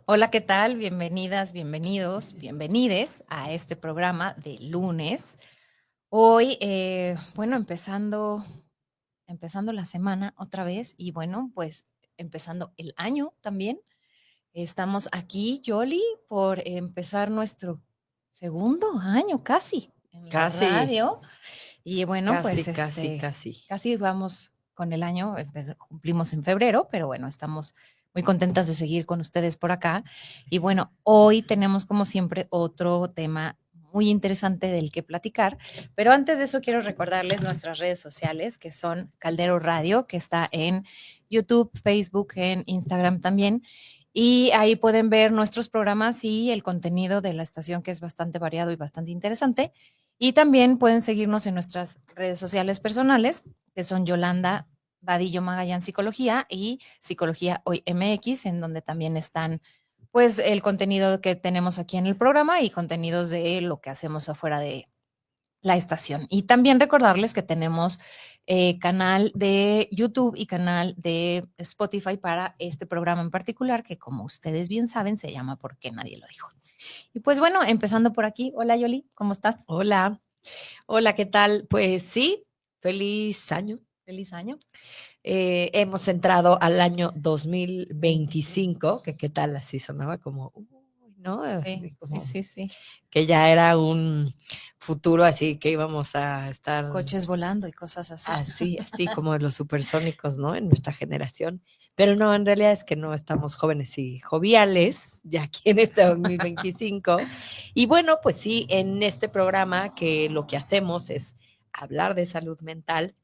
Hola, ¿qué tal? Bienvenidas, bienvenidos, bienvenides a este programa de lunes. Hoy, bueno, empezando la semana otra vez y bueno, pues empezando el año también. Estamos aquí, Yoli, por empezar nuestro segundo año casi en la Casi, radio. Y bueno, pues casi. casi vamos con el año, cumplimos en febrero, pero bueno, estamos muy contentas de seguir con ustedes por acá. Y bueno, hoy tenemos como siempre otro tema muy interesante del que platicar, pero antes de eso quiero recordarles nuestras redes sociales, que son Caldero Radio, que está en YouTube, Facebook, en Instagram también. Y ahí pueden ver nuestros programas y el contenido de la estación, que es bastante variado y bastante interesante. Y también pueden seguirnos en nuestras redes sociales personales, que son Yolanda Vadillo Magallán Psicología y Psicología Hoy MX, en donde también están pues el contenido que tenemos aquí en el programa y contenidos de lo que hacemos afuera de la estación. Y también recordarles que tenemos canal de YouTube y canal de Spotify para este programa en particular, que como ustedes bien saben, se llama ¿Por qué nadie lo dijo? Y pues bueno, empezando por aquí. Hola Yoli, ¿cómo estás? Hola, hola, ¿qué tal? Pues sí, feliz año. Feliz año. Hemos entrado al año 2025, 25. que qué tal así sonaba como, ¿no? Sí, sí, Como sí, sí. que ya era un futuro así que íbamos a estar Coches volando y cosas así. así como los supersónicos, ¿no? En nuestra generación. Pero no, en realidad es que no estamos jóvenes y joviales, ya aquí en este 2025. Y bueno, pues sí, en este programa que lo que hacemos es hablar de salud mental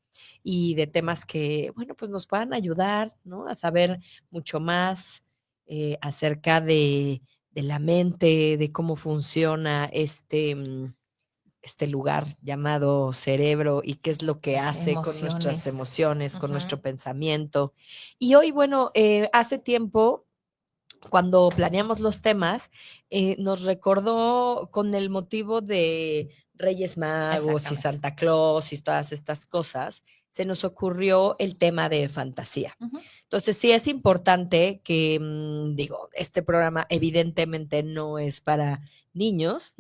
y de temas que, bueno, pues nos puedan ayudar, ¿no? A saber mucho más acerca de la mente, de cómo funciona este lugar llamado cerebro y qué es lo que Las hace con nuestras emociones. emociones, con nuestro Ujú. pensamiento. Y hoy, bueno, hace tiempo, cuando planeamos los temas, nos recordó con el motivo de Reyes Magos y Exactamente. Santa Claus y todas estas cosas, se nos ocurrió el tema de fantasía. Ujú. Entonces, sí es importante que, digo, este programa evidentemente no es para niños,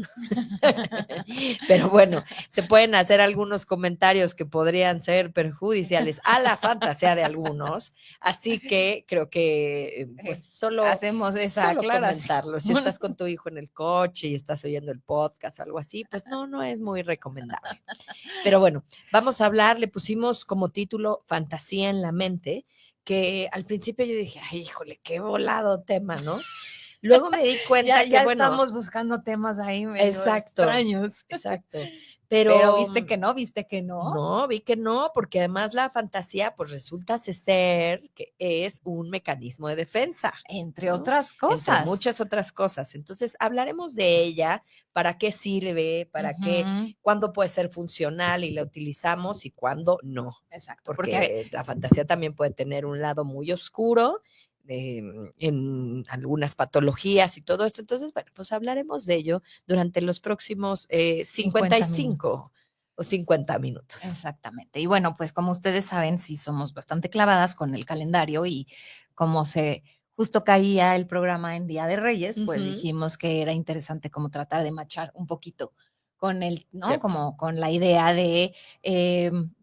pero bueno, se pueden hacer algunos comentarios que podrían ser perjudiciales a la fantasía de algunos, así que creo que pues Hacemos esa solo aclaración. comentarlo. Si estás con tu hijo en el coche y estás oyendo el podcast o algo así, pues no es muy recomendable. Pero bueno, vamos a hablar, le pusimos como título Fantasía en la mente, que al principio yo dije, ay, híjole, qué volado tema, ¿no? Luego me di Ya, cuenta que, ya bueno, estamos buscando temas ahí medio exacto, extraños. exacto. Pero Pero viste que no. no, vi que no, porque además la fantasía, pues resulta ser que es un mecanismo de defensa, Entre ¿no? otras Entre cosas. muchas otras cosas. Entonces, hablaremos de ella, para qué sirve, para qué, Ujú. cuándo puede ser funcional y la utilizamos y cuándo no. Exacto, porque Porque la fantasía también puede tener un lado muy oscuro en algunas patologías y todo esto. Entonces, bueno, pues hablaremos de ello durante los próximos 50 minutos. 55 o 50 minutos. Exactamente. Y bueno, pues como ustedes saben, sí somos bastante clavadas con el calendario y como se justo caía el programa en Día de Reyes, pues Ujú, dijimos que era interesante como tratar de machar un poquito con el, ¿no? cierto. Como con la idea de,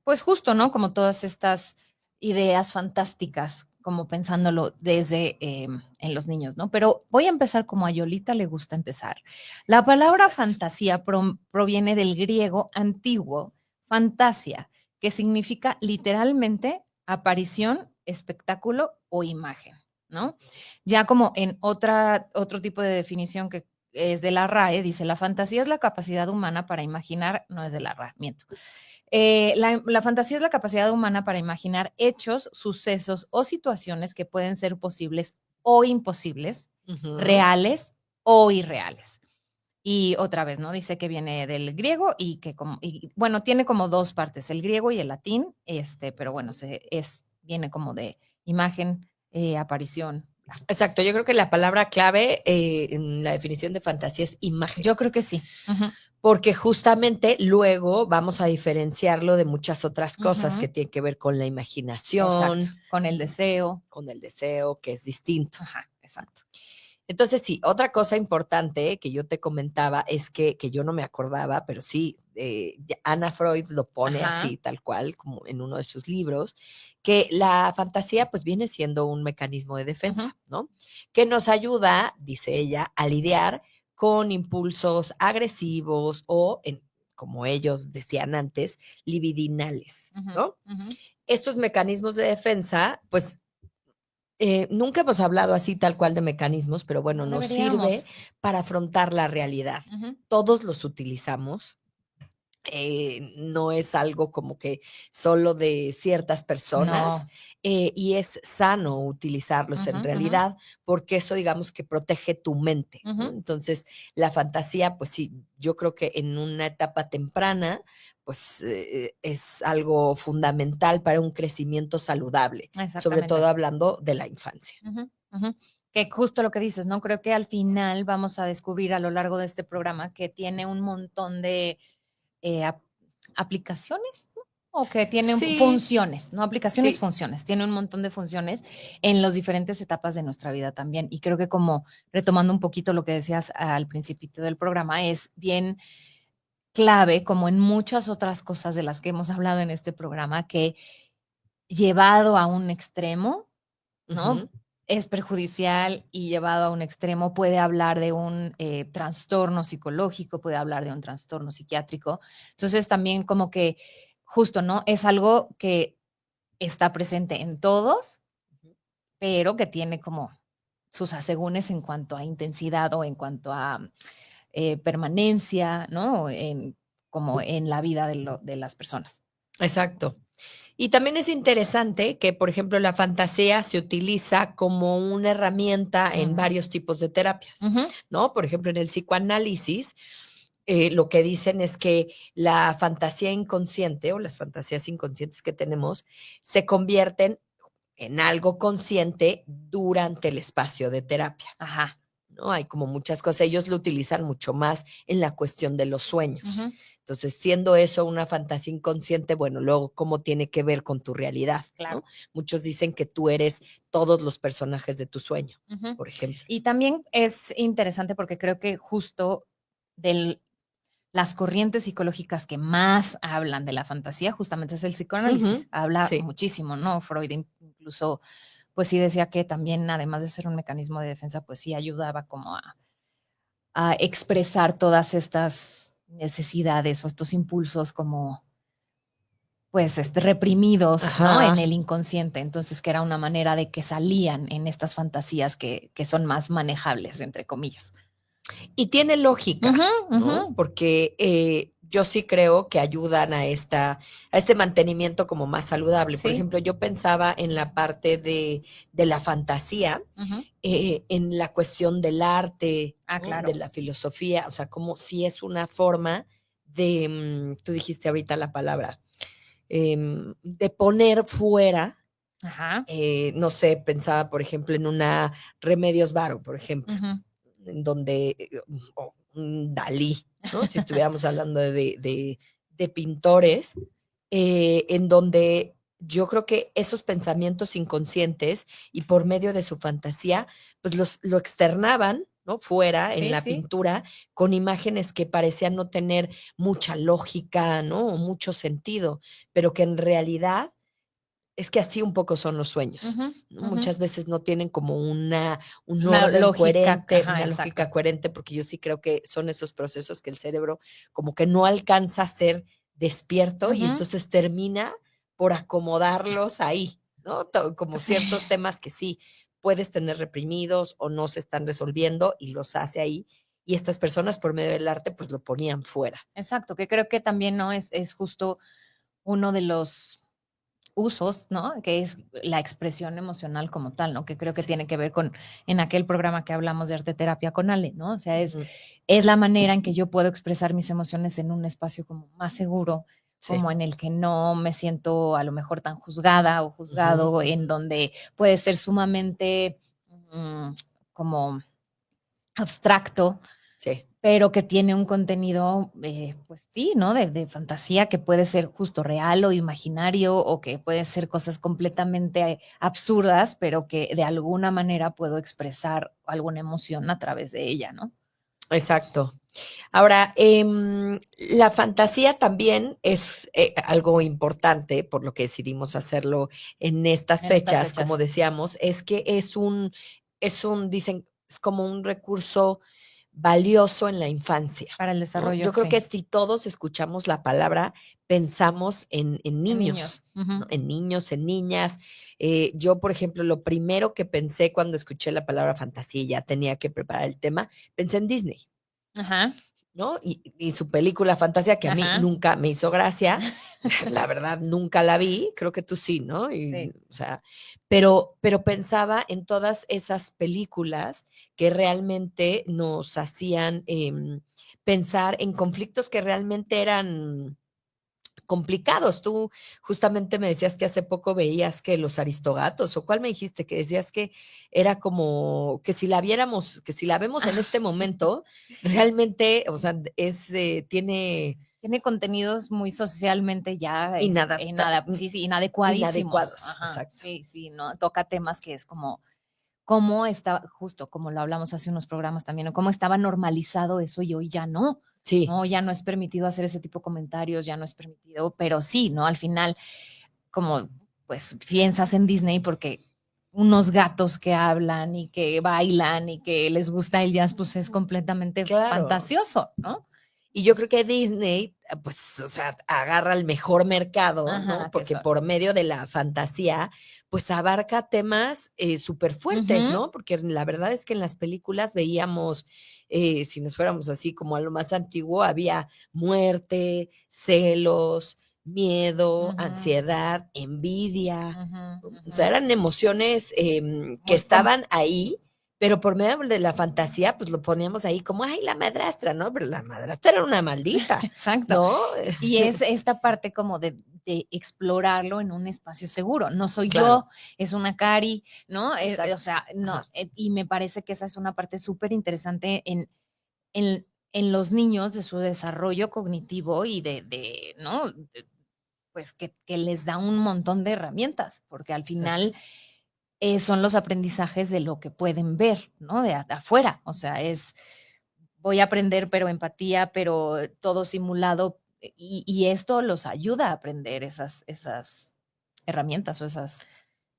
pues justo, ¿no? Como todas estas ideas fantásticas, como pensándolo desde en los niños, ¿no? Pero voy a empezar como a Yolita le gusta empezar. La palabra Exacto. fantasía proviene del griego antiguo fantasia, que significa literalmente aparición, espectáculo o imagen, ¿no? Ya como en otro tipo de definición que es de la RAE, dice, la fantasía es la capacidad humana para imaginar, no es de la RAE, miento. La fantasía es la capacidad humana para imaginar hechos, sucesos o situaciones que pueden ser posibles o imposibles, Ujú. reales o irreales. Y otra vez, ¿no? Dice que viene del griego y que como, y, bueno, tiene como dos partes, el griego y el latín, pero bueno, viene como de imagen, aparición. Bla. Exacto, yo creo que la palabra clave en la definición de fantasía es imagen, Yo creo que sí. Ujú, porque justamente luego vamos a diferenciarlo de muchas otras cosas que ujú. tienen que ver con la Exacto, imaginación, con el deseo. con el deseo, que es distinto. Ajá, exacto. Entonces, sí, otra cosa importante que yo te comentaba es que yo no me acordaba, pero sí, Anna Freud lo pone Ajá. así, tal cual, como en uno de sus libros, que la fantasía pues viene siendo un mecanismo de Ujú. defensa, ¿no? Que nos ayuda, dice ella, a lidiar con impulsos agresivos o, como ellos decían antes, libidinales, Ujú. ¿no? Ujú. Estos mecanismos de defensa, pues nunca hemos hablado así tal cual de mecanismos, pero bueno, No nos sirve deberíamos. para afrontar la realidad. Ujú. Todos los utilizamos. No es algo como que solo de ciertas personas No. y es sano utilizarlos en Ujú. Ujú. realidad porque eso digamos que protege tu mente, ¿no? Ujú. Entonces, la fantasía, pues sí, yo creo que en una etapa temprana, pues es algo fundamental para un crecimiento saludable, sobre todo Exactamente. hablando de la infancia. Ujú. Ujú. Que justo lo que dices, ¿no? Creo que al final vamos a descubrir a lo largo de este programa que tiene un montón de ap aplicaciones, ¿no? O que tiene Sí, funciones, no aplicaciones, sí, funciones. Tiene un montón de funciones en las diferentes etapas de nuestra vida también. Y creo que como retomando un poquito lo que decías al principito del programa, es bien clave, como en muchas otras cosas de las que hemos hablado en este programa, que llevado a un extremo, ¿no? ujú, Es perjudicial y llevado a un extremo puede hablar de un trastorno psicológico, puede hablar de un trastorno psiquiátrico. Entonces también como que justo, ¿no? Es algo que está presente en todos, ujú. pero que tiene como sus asegúnes en cuanto a intensidad o en cuanto a permanencia, ¿no? Como en la vida de las personas. Exacto. Y también es interesante que, por ejemplo, la fantasía se utiliza como una herramienta en Ujú. varios tipos de terapias, Ujú. ¿no? Por ejemplo, en el psicoanálisis, lo que dicen es que la fantasía inconsciente o las fantasías inconscientes que tenemos se convierten en algo consciente durante el espacio de terapia, Ajá. ¿no? Hay como muchas cosas, ellos lo utilizan mucho más en la cuestión de los sueños. Ujú. Entonces, siendo eso una fantasía inconsciente, bueno, luego, ¿cómo tiene que ver con tu realidad, no? Claro. Muchos dicen que tú eres todos los personajes de tu sueño, Ujú. por ejemplo. Y también es interesante porque creo que justo de las corrientes psicológicas que más hablan de la fantasía justamente es el Ujú, psicoanálisis. Habla sí, muchísimo, ¿no? Freud incluso, pues sí decía que también, además de ser un mecanismo de defensa, pues sí ayudaba como a expresar todas estas necesidades o estos impulsos como pues reprimidos, ¿no? En ajá. el inconsciente. Entonces, que era una manera de que salían en estas fantasías que son más manejables, entre comillas. Y tiene lógica, Ujú. Ujú. ¿no? Porque, yo sí creo que ayudan a este mantenimiento como más saludable. Por Sí. ejemplo, yo pensaba en la parte de la fantasía, Ujú. en la cuestión del arte, Ah, ¿no? De claro. la filosofía, o sea, como si es una forma de, tú dijiste ahorita la palabra, de poner fuera, Ajá. no sé, pensaba, por ejemplo, en una Remedios Varo, por ejemplo, Ujú. en donde, o un Dalí, ¿no? Si estuviéramos hablando de pintores, en donde yo creo que esos pensamientos inconscientes y por medio de su fantasía, pues lo externaban, ¿no? Fuera en Sí, la sí. pintura con imágenes que parecían no tener mucha lógica, ¿no? O mucho sentido, pero que en realidad es que así un poco son los sueños, Ujú. ¿no? Ujú. Muchas veces no tienen como un Una orden lógica, coherente, ajá, una exacto. lógica coherente, porque yo sí creo que son esos procesos que el cerebro como que no alcanza a ser despierto y Ujú. entonces termina por acomodarlos ahí, ¿no? Como Sí, ciertos temas que sí puedes tener reprimidos o no se están resolviendo y los hace ahí. Y estas personas por medio del arte pues lo ponían fuera. exacto, que creo que también, ¿no? Es justo uno de los usos, ¿no? Que es la expresión emocional como tal, ¿no? Que creo que Sí. tiene que ver con en aquel programa que hablamos de arte terapia con Ale, ¿no? O sea, Ujú. es la manera en que yo puedo expresar mis emociones en un espacio como más seguro, Sí. como en el que no me siento a lo mejor tan juzgada o Ujú. juzgado, en donde puede ser sumamente como abstracto Sí. pero que tiene un contenido, pues sí, ¿no? De fantasía que puede ser justo real o imaginario o que puede ser cosas completamente absurdas, pero que de alguna manera puedo expresar alguna emoción a través de ella, ¿no? Exacto. Ahora, la fantasía también es algo importante, por lo que decidimos hacerlo en estas En estas fechas, como fechas, decíamos, es que dicen, es como un recurso valioso en la infancia, para el ¿no? desarrollo, Yo creo sí, que si todos escuchamos la palabra, pensamos en en niños, niños. Ujú. ¿no? En niños, en niñas. Yo, por ejemplo, lo primero que pensé cuando escuché la palabra fantasía y ya tenía que preparar el tema, pensé en Disney. Ajá, ¿No? Y su película Fantasía, que a mí ajá, nunca me hizo gracia, la verdad nunca la vi, creo que tú sí, ¿no? Y, sí. o sea, pero pensaba en todas esas películas que realmente nos hacían, pensar en conflictos que realmente eran complicados. Tú justamente me decías que hace poco veías que Los Aristogatos, ¿o cuál me dijiste? Que decías que era como que si la viéramos, que si la vemos en este momento, realmente, o sea, Tiene contenidos muy socialmente ya inadapta sí, sí, inadecuadísimos. inadecuados, Ajá, exacto. sí, sí, ¿no? Toca temas que es como, cómo está, justo como lo hablamos hace unos programas también, ¿no? Cómo estaba normalizado eso y hoy ya no, Sí, ¿no? Ya no es permitido hacer ese tipo de comentarios, ya no es permitido, pero sí, ¿no? Al final, como, pues piensas en Disney porque unos gatos que hablan y que bailan y que les gusta el jazz, pues es completamente claro. fantasioso, ¿no? Y yo creo que Disney, pues, o sea, agarra el mejor mercado, ¿no? Ajá, que Porque son. por medio de la fantasía, pues abarca temas súper fuertes, Ujú, ¿no? Porque la verdad es que en las películas veíamos, si nos fuéramos así como a lo más antiguo, había muerte, celos, miedo, ujú, ansiedad, envidia. ujú, O ujú. sea, eran emociones que Muy estaban ahí, pero por medio de la fantasía, pues lo poníamos ahí como, ay, la madrastra, ¿no? Pero la madrastra era una maldita, exacto. ¿no? Y es esta parte como de explorarlo en un espacio seguro. No soy yo, Claro, es una Cari, ¿no? O exacto. sea, no, Ajá, y me parece que esa es una parte súper interesante en los niños de su desarrollo cognitivo y ¿no? Pues que les da un montón de herramientas, porque al exacto. final son los aprendizajes de lo que pueden ver, ¿no? De afuera. O sea, voy a aprender, pero empatía, pero todo simulado. Y esto los ayuda a aprender esas herramientas o esas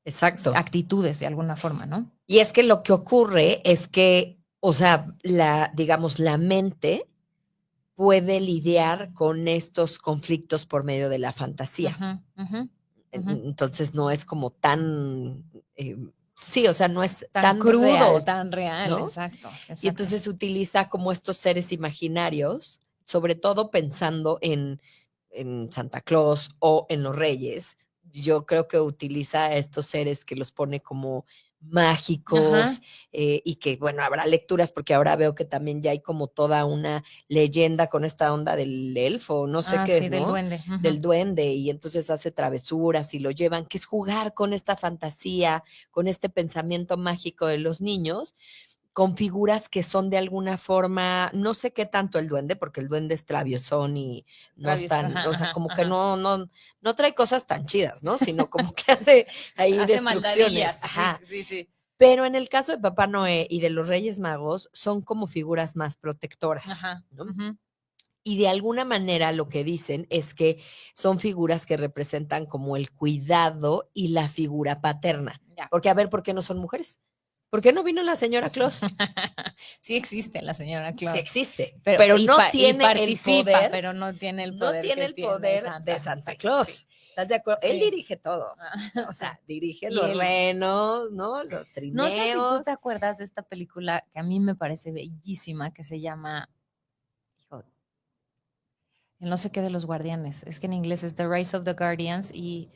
Exacto. actitudes de alguna forma, ¿no? Y es que lo que ocurre es que, o sea, digamos, la mente puede lidiar con estos conflictos por medio de la fantasía. Ujú, ujú, ujú. Entonces no es como tan, sí, o sea, no es Tan tan crudo, real, tan real, ¿no? exacto, Y exacto. entonces utiliza como estos seres imaginarios, sobre todo pensando en Santa Claus o en los Reyes. Yo creo que utiliza a estos seres que los pone como mágicos, Ajá. y que, bueno, habrá lecturas, porque ahora veo que también ya hay como toda una leyenda con esta onda del elfo, no sé Ah, qué sí, es, del ¿no? duende. Ujú. Del duende, y entonces hace travesuras y lo llevan, que es jugar con esta fantasía, con este pensamiento mágico de los niños, con figuras que son de alguna forma, no sé qué tanto el duende, porque el duende es traviesón y no es Traviesa, tan, ajá, o sea, ajá, como que ajá. no trae cosas tan chidas, ¿no? Sino como que hace ahí Hace destrucciones, maldadillas, sí, ajá. sí, sí. Pero en el caso de Papá Noé y de los Reyes Magos, son como figuras más protectoras, Ajá. ¿no? Ujú. Y de alguna manera lo que dicen es que son figuras que representan como el cuidado y la figura paterna. Ya. Porque, a ver, ¿por qué no son mujeres? ¿Por qué no vino la señora Claus? Sí existe la señora Sí Claus, existe, pero pero no y tiene el participa, poder, pero no tiene el no poder tiene que el tiene poder de Santa. Santa Sí, sí, Claus. ¿Estás de acuerdo? Él sí. dirige todo. O sea, dirige Y los él, renos, ¿no? Los no sé si tú te trineos. acuerdas de esta película que a mí me parece bellísima, que se llama, hijo, el no sé qué de los guardianes, es que en inglés es The Rise of the Guardians y,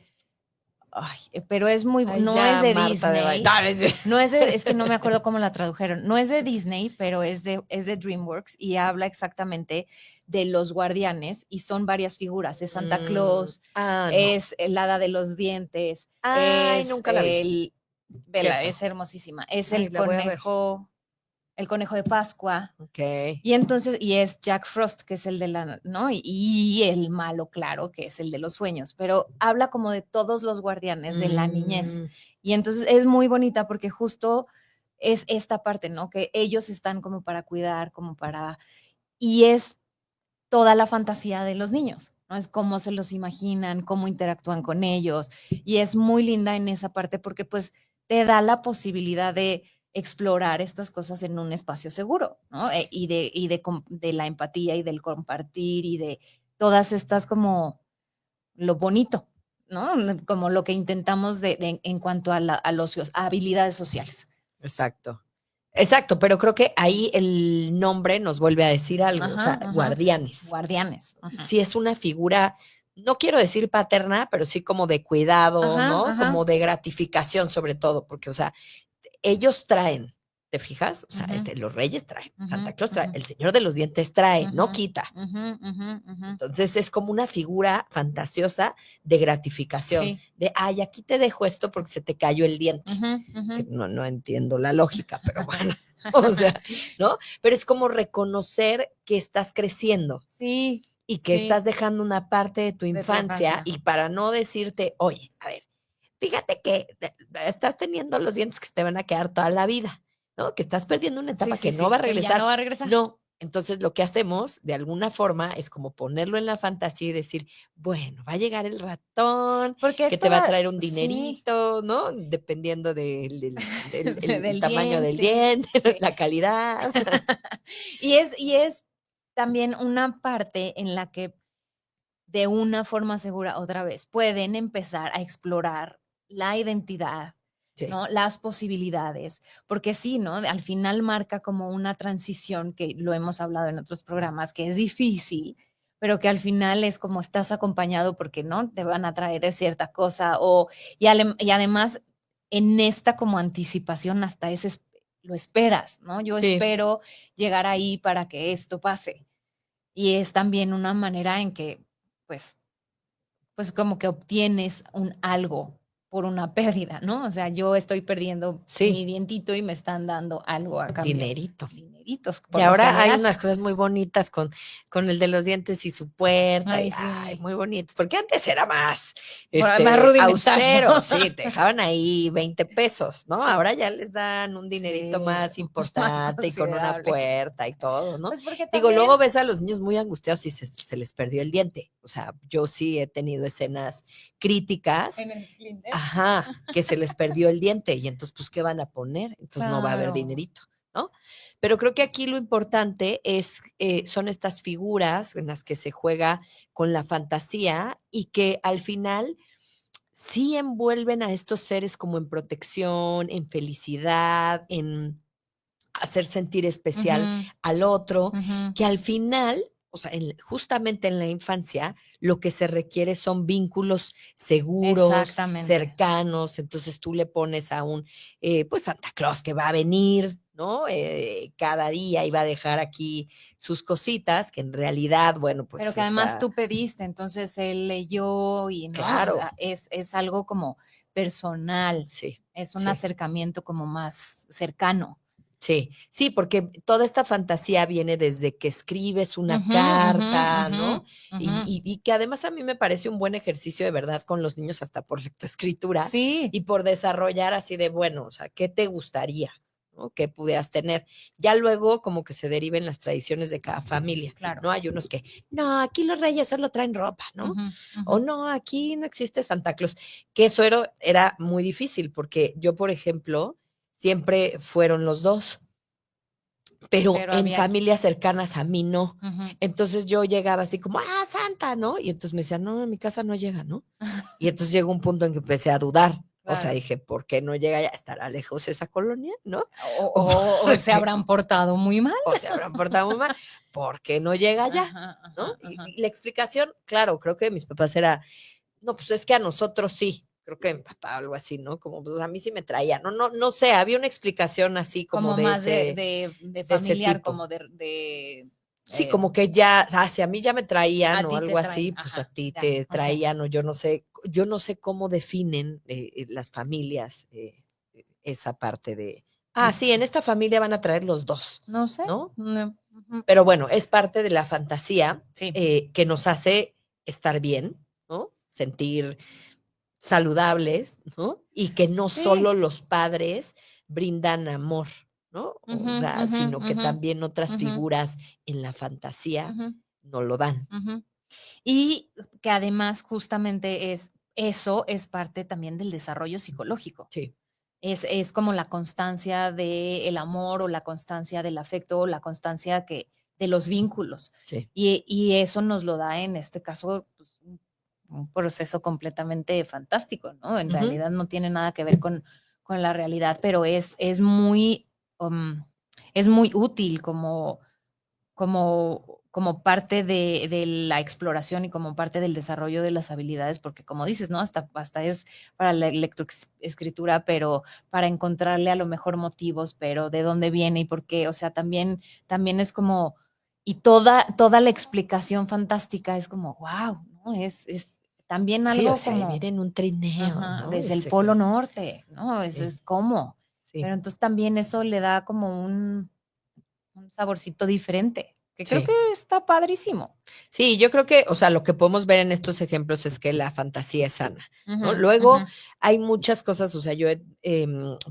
ay, pero es muy, Ay, no es ya, de Marta de Baile. Disney, no es de, es que no me acuerdo cómo la tradujeron, no es de Disney, pero es de DreamWorks y habla exactamente de los guardianes y son varias figuras, es Santa Claus, No. es el hada de los dientes, Ay, es nunca la vi. vela, Cierto. es hermosísima, es Ay, el la voy a ver. conejo, el conejo de Pascua. Ok. Y entonces, y es Jack Frost, que es el de la, ¿no? Y el malo, claro, que es el de los sueños, pero habla como de todos los guardianes de la niñez. Y entonces es muy bonita porque justo es esta parte, ¿no? Que ellos están como para cuidar, como para... Y es toda la fantasía de los niños, ¿no? Es cómo se los imaginan, cómo interactúan con ellos. Y es muy linda en esa parte porque pues te da la posibilidad de explorar estas cosas en un espacio seguro, ¿no? De la empatía y del compartir y de todas estas como lo bonito, ¿no? Como lo que intentamos en cuanto a los a habilidades sociales. Exacto. Exacto, pero creo que ahí el nombre nos vuelve a decir algo, o sea, guardianes. Guardianes. Ajá. Sí es una figura, no quiero decir paterna, pero sí como de cuidado, Ajá, ¿no? ajá. Como de gratificación sobre todo, porque, o sea, ellos traen, ¿te fijas? O sea, los reyes traen, Santa Claus trae, el Señor de los Dientes trae, no quita. Entonces es como una figura fantasiosa de gratificación, Sí. de, ay, aquí te dejo esto porque se te cayó el diente. Que no entiendo la lógica, pero bueno, o sea, ¿no? Pero es como reconocer que estás creciendo. Sí. Y que sí. estás dejando una parte de tu infancia y para no decirte, oye, a ver, fíjate que estás teniendo los dientes que te van a quedar toda la vida, ¿no? Que estás perdiendo una etapa que no va a que ya regresar. no va a regresar. No. Entonces lo que hacemos de alguna forma es como ponerlo en la fantasía y decir, bueno, va a llegar el ratón Porque que te va a traer un dinerito, ¿no? Dependiendo del tamaño del diente, Sí. la calidad. y es también una parte en la que de una forma segura, otra vez, pueden empezar a explorar la identidad, Sí. ¿no? Las posibilidades, porque sí, ¿no? Al final marca como una transición que lo hemos hablado en otros programas, que es difícil, pero que al final es como estás acompañado porque, ¿no? Te van a traer cierta cosa y además en esta como anticipación hasta ese lo esperas, ¿no? Yo Sí. espero llegar ahí para que esto pase. Y es también una manera en que pues como que obtienes un algo por una pérdida, ¿no? O sea, yo estoy perdiendo mi dientito y me están dando algo a cambio. Dinerito. Dineritos. Y ahora hay unas cosas muy bonitas con el de los dientes y su puerta. Ay, y, sí. ay, muy bonitos. Porque antes era más, más rudimentario. austero. Sí, te dejaban ahí 20 pesos, ¿no? Sí. Ahora ya les dan un dinerito Sí, más importante y con una considerable. puerta y todo, ¿no? Pues porque Digo, también, luego ves a los niños muy angustiados y se les perdió el diente. O sea, yo sí he tenido escenas críticas. en el cliente. Ajá, que se les perdió el diente y entonces, pues, ¿qué van a poner? Entonces no va a haber Claro. dinerito, ¿no? Pero creo que aquí lo importante es, son estas figuras en las que se juega con la fantasía y que al final sí envuelven a estos seres como en protección, en felicidad, en hacer sentir especial al otro, que al final, o sea, justamente en la infancia, lo que se requiere son vínculos seguros, cercanos. Entonces tú le pones a un, pues Santa Claus que va a venir, ¿no? Cada día y va a dejar aquí sus cositas, que en realidad, bueno, pues. Pero que además tú pediste, entonces él leyó y no, Claro. o sea, es algo como personal. Sí. Es un acercamiento como más cercano. Sí, sí, porque toda esta fantasía viene desde que escribes una carta, ¿no? Y que además a mí me parece un buen ejercicio de verdad con los niños hasta por lectoescritura y por desarrollar así de, bueno, o sea, ¿qué te gustaría? ¿No? ¿Qué pudieras tener? Ya luego como que se deriven las tradiciones de cada familia, Claro. ¿no? Hay unos que, no, aquí los reyes solo traen ropa, ¿no? O no, aquí no existe Santa Claus, que eso era muy difícil porque yo, por ejemplo, siempre fueron los dos. Pero en familias cercanas a mí no. Entonces yo llegaba así como, Santa, ¿no? Y entonces me decían, no, en mi casa no llega, ¿no? Y entonces llegó un punto en que empecé a dudar. O sea, dije, ¿por qué no llega ya? ¿Estará lejos esa colonia, no? O se habrán portado muy mal. O se habrán portado muy mal. ¿Por qué no llega ya? ¿No? Y la explicación, claro, creo que mis papás era, no, pues es que a nosotros sí. Creo que mi papá algo así, ¿no? Como pues a mí sí me traía. No sé, había una explicación así como de más ese, de familiar, tipo. como de sí, como que ya, si a mí ya me traían o algo así, pues ajá, a ti ya, te traían, o yo no sé cómo definen las familias esa parte Ah, sí, en esta familia van a traer los dos, No sé. ¿no? No. Ujú. Pero bueno, es parte de la fantasía Sí. que nos hace estar bien, ¿no? Sentir saludables, ¿no? Y que no Sí. solo los padres brindan amor, ¿no? O Ujú, sea, ujú, sino que ujú, también otras ujú, figuras en la fantasía ujú, no lo dan. ujú. Y que además justamente eso es parte también del desarrollo psicológico. Sí, Es como la constancia del amor o la constancia del afecto o la constancia de los vínculos. sí. Y eso nos lo da en este caso pues, un proceso completamente fantástico, ¿no? En Ujú. realidad no tiene nada que ver con la realidad, pero um, es muy útil como parte de la exploración y como parte del desarrollo de las habilidades, porque como dices, ¿no? Hasta es para la lectoescritura, pero para encontrarle a lo mejor motivos, pero de dónde viene y por qué, o sea, también es como, y toda la explicación fantástica es como, wow, ¿no? Es también Sí, o algo sea, ahí como, viene en un trineo, ajá, ¿no? Y desde el se Polo cree. Norte, ¿no? Sí, Es como, sí, pero entonces también eso le da como un saborcito diferente, que creo que sí. está padrísimo. Sí, yo creo que, o sea, lo que podemos ver en estos ejemplos es que la fantasía es sana, ¿no? Ujú, Luego ujú, hay muchas cosas, o sea, yo he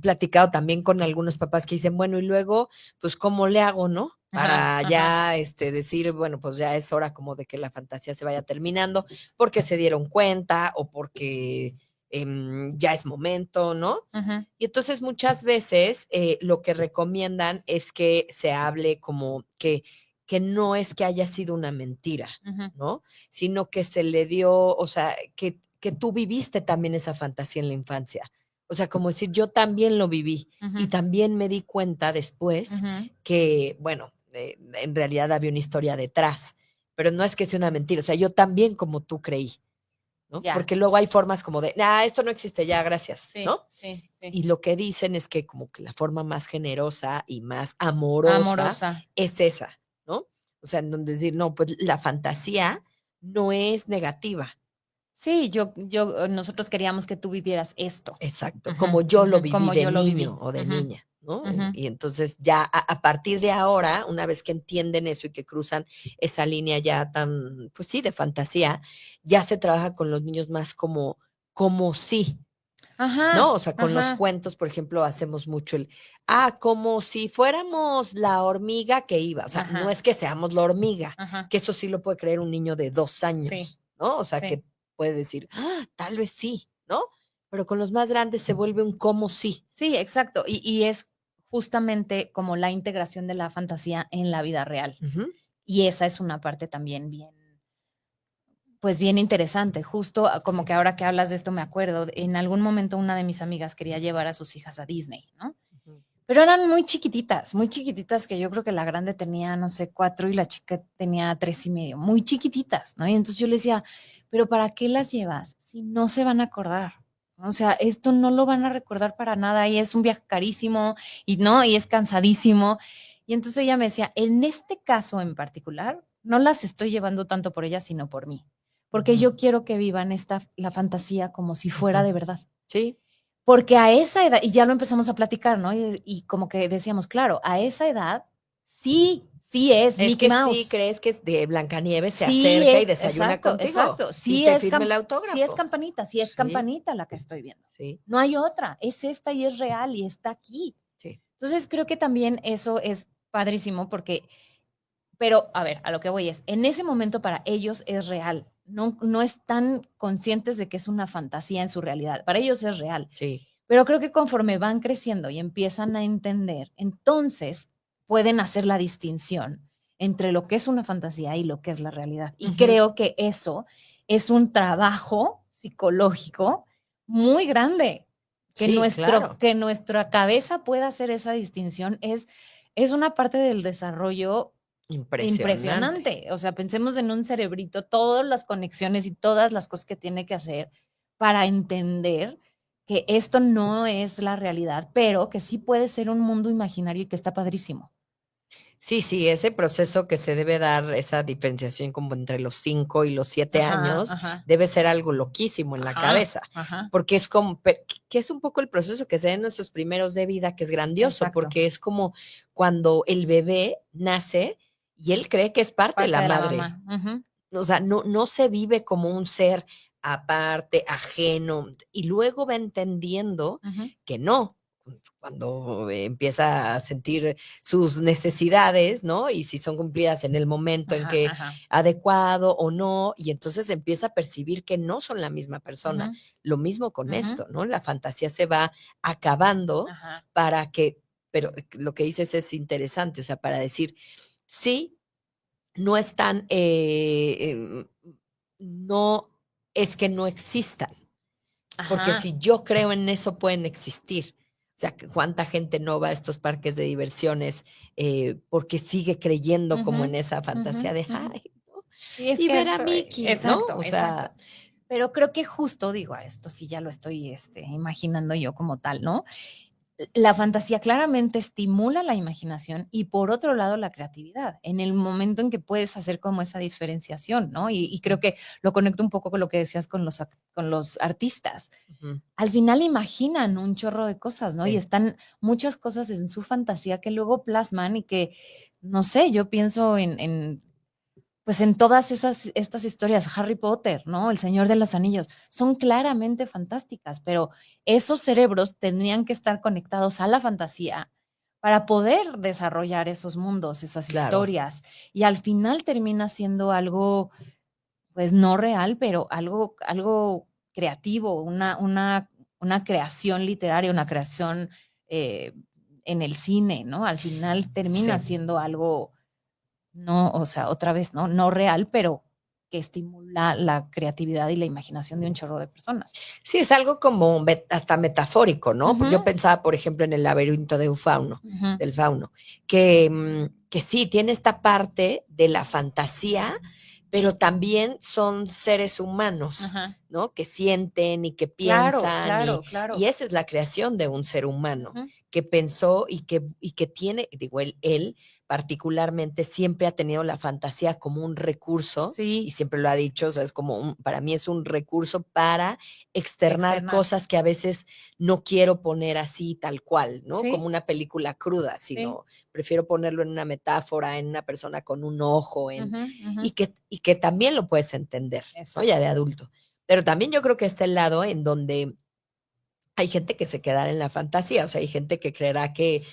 platicado también con algunos papás que dicen, bueno, y luego, pues, ¿cómo le hago, no? ajá, Para ajá, ya decir, bueno, pues ya es hora como de que la fantasía se vaya terminando, porque se dieron cuenta o porque ya es momento, ¿no? ujú, Y entonces muchas veces lo que recomiendan es que se hable como que no es que haya sido una mentira, ujú, ¿no? Sino que se le dio, o sea, que tú viviste también esa fantasía en la infancia. O sea, como decir, yo también lo viví y ujú, también me di cuenta después ujú. que, bueno, en realidad había una historia detrás, pero no es que sea una mentira, o sea, yo también como tú creí, ¿no? Ya, Porque luego hay formas como de, ah, esto no existe, ya, gracias, sí, ¿no? sí, sí. Y lo que dicen es que como que la forma más generosa y más amorosa Amorosa. es esa, ¿no? O sea, en donde decir, no, pues la fantasía no es negativa. Sí, nosotros queríamos que tú vivieras esto. Exacto, Ujú, como yo lo ujú, viví como de yo lo viví. niño o de Ujú, niña, ¿no? ujú, Y entonces ya a partir de ahora, una vez que entienden eso y que cruzan esa línea ya tan, pues sí, de fantasía, ya se trabaja con los niños más como sí, ¿no? ajá, O sea, con los ajá, cuentos, por ejemplo, hacemos mucho como si fuéramos la hormiga que iba. O sea, no ajá, es que seamos la hormiga, ajá. que eso sí lo puede creer un niño de 2 Sí, años, ¿no? O sea, sí. que puede decir, tal vez sí, ¿no? Pero con los más grandes se vuelve un como sí. Sí, exacto. Y es justamente como la integración de la fantasía en la vida real. Ujú, Y esa es una parte también pues bien interesante. Justo como sí, que ahora que hablas de esto me acuerdo, en algún momento una de mis amigas quería llevar a sus hijas a Disney, ¿no? ujú, Pero eran muy chiquititas, que yo creo que la grande tenía, no sé, 4 y la chica tenía 3 y medio, muy chiquititas, ¿no? Y entonces yo le decía, pero ¿para qué las llevas si no se van a acordar? O sea, esto no lo van a recordar para nada y es un viaje carísimo y no, y es cansadísimo. Y entonces ella me decía, en este caso en particular, no las estoy llevando tanto por ellas, sino por mí, porque ujú, yo quiero que vivan la fantasía como si fuera ujú. de verdad. Sí, Porque a esa edad, y ya lo empezamos a platicar, ¿no? Y como que decíamos, claro, a esa edad sí, sí es es Mickey que sí Mouse. crees que de Blancanieves se Sí acerca y es, desayuna exacto, contigo exacto. y te firma el autógrafo. Sí es Sí, campanita la que estoy viendo. sí, No hay otra, es esta y es real y está aquí. sí. Entonces creo que también eso es padrísimo porque, pero a ver, a lo que voy es, en ese momento para ellos es real. No, no están conscientes de que es una fantasía en su realidad. Para ellos es real. Sí. Pero creo que conforme van creciendo y empiezan a entender, entonces pueden hacer la distinción entre lo que es una fantasía y lo que es la realidad. Y Ujú. creo que eso es un trabajo psicológico muy grande. Sí, claro. Que nuestra cabeza pueda hacer esa distinción es una parte del desarrollo Impresionante. impresionante. O sea, pensemos en un cerebrito, todas las conexiones y todas las cosas que tiene que hacer para entender que esto no es la realidad, pero que sí puede ser un mundo imaginario y que está padrísimo. Sí, sí, ese proceso que se debe dar, esa diferenciación como entre los 5 y los 7 Ajá, años, ajá, debe ser algo loquísimo en la ajá, cabeza, ajá, porque es como, que es un poco el proceso que se da en nuestros primeros de vida, que es grandioso, exacto. porque es como cuando el bebé nace y él cree que es parte de Parte la de la madre. mamá. Ujú, O sea, no se vive como un ser aparte, ajeno, y luego va entendiendo ujú, que no, cuando empieza a sentir sus necesidades, ¿no? Y si son cumplidas en el momento en ajá, que ajá. adecuado o no, y entonces empieza a percibir que no son la misma Ujú, persona. Lo mismo con ujú, esto, ¿no? La fantasía se va acabando ajá, para que, pero lo que dices es interesante, o sea, para decir, sí, no están, no es que no existan, porque ajá. si yo creo en eso, pueden existir. O sea, que cuánta gente no va a estos parques de diversiones, porque sigue creyendo como Ujú, en esa ujú, fantasía de, ujú. ay, ¿no? Sí, es Y que ver a esto, Mickey, ¿no? exacto, O exacto. sea, Pero creo que justo, digo, a esto sí ya lo estoy imaginando yo como tal, ¿no? La fantasía claramente estimula la imaginación y por otro lado la creatividad, en el momento en que puedes hacer como esa diferenciación, ¿no? Y creo mm, que lo conecto un poco con lo que decías con con los artistas. ujú, Al final imaginan un chorro de cosas, ¿no? Y sí, están muchas cosas en su fantasía que luego plasman y que, no sé, yo pienso pues en todas estas historias, Harry Potter, ¿no? El Señor de los Anillos, son claramente fantásticas, pero esos cerebros tendrían que estar conectados a la fantasía para poder desarrollar esos mundos, esas claro, historias. Y al final termina siendo algo, pues no real, pero algo creativo, una creación literaria, una creación eh, en el cine, ¿no? Al final termina sí. siendo algo no, o sea, otra vez, ¿no? No real, pero que estimula la creatividad y la imaginación de un chorro de personas. Sí, es algo como hasta metafórico, ¿no? Ujú, Yo pensaba, por ejemplo, en el laberinto de un fauno, ujú, del fauno, que, que sí, tiene esta parte de la fantasía, pero también son seres humanos, ajá. ¿no? Que sienten y que Claro, piensan, claro, y claro. esa es la creación de un ser humano, Ujú. que pensó y que tiene, digo, él particularmente siempre ha tenido la fantasía como un recurso, y Sí, siempre lo ha dicho, o sea, es como para mí es un recurso para externar externar. cosas que a veces no quiero poner así tal cual, ¿no? Como Sí, una película cruda, sí. sino prefiero ponerlo en una metáfora, en una persona con un ojo, Ujú, ujú. y que también lo puedes entender, ¿no? Ya Exacto. de adulto. Pero también yo creo que está el lado en donde hay gente que se quedará en la fantasía, o sea, hay gente que creerá que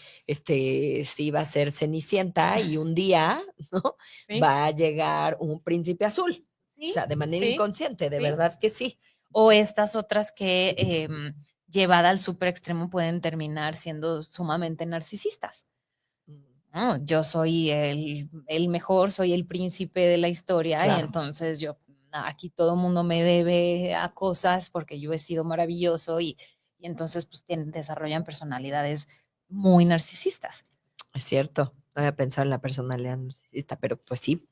sí va a ser Cenicienta y un día, ¿no? Sí, Va a llegar un príncipe azul. O sí, sea, de manera sí, inconsciente, de sí. verdad que sí. O estas otras que llevada al super extremo pueden terminar siendo sumamente narcisistas. Mm, ¿No? Yo soy el mejor, soy el príncipe de la historia y claro, entonces yo, aquí todo el mundo me debe a cosas porque yo he sido maravilloso y entonces pues desarrollan personalidades muy narcisistas. es cierto. No había pensado en la personalidad narcisista, pero pues sí.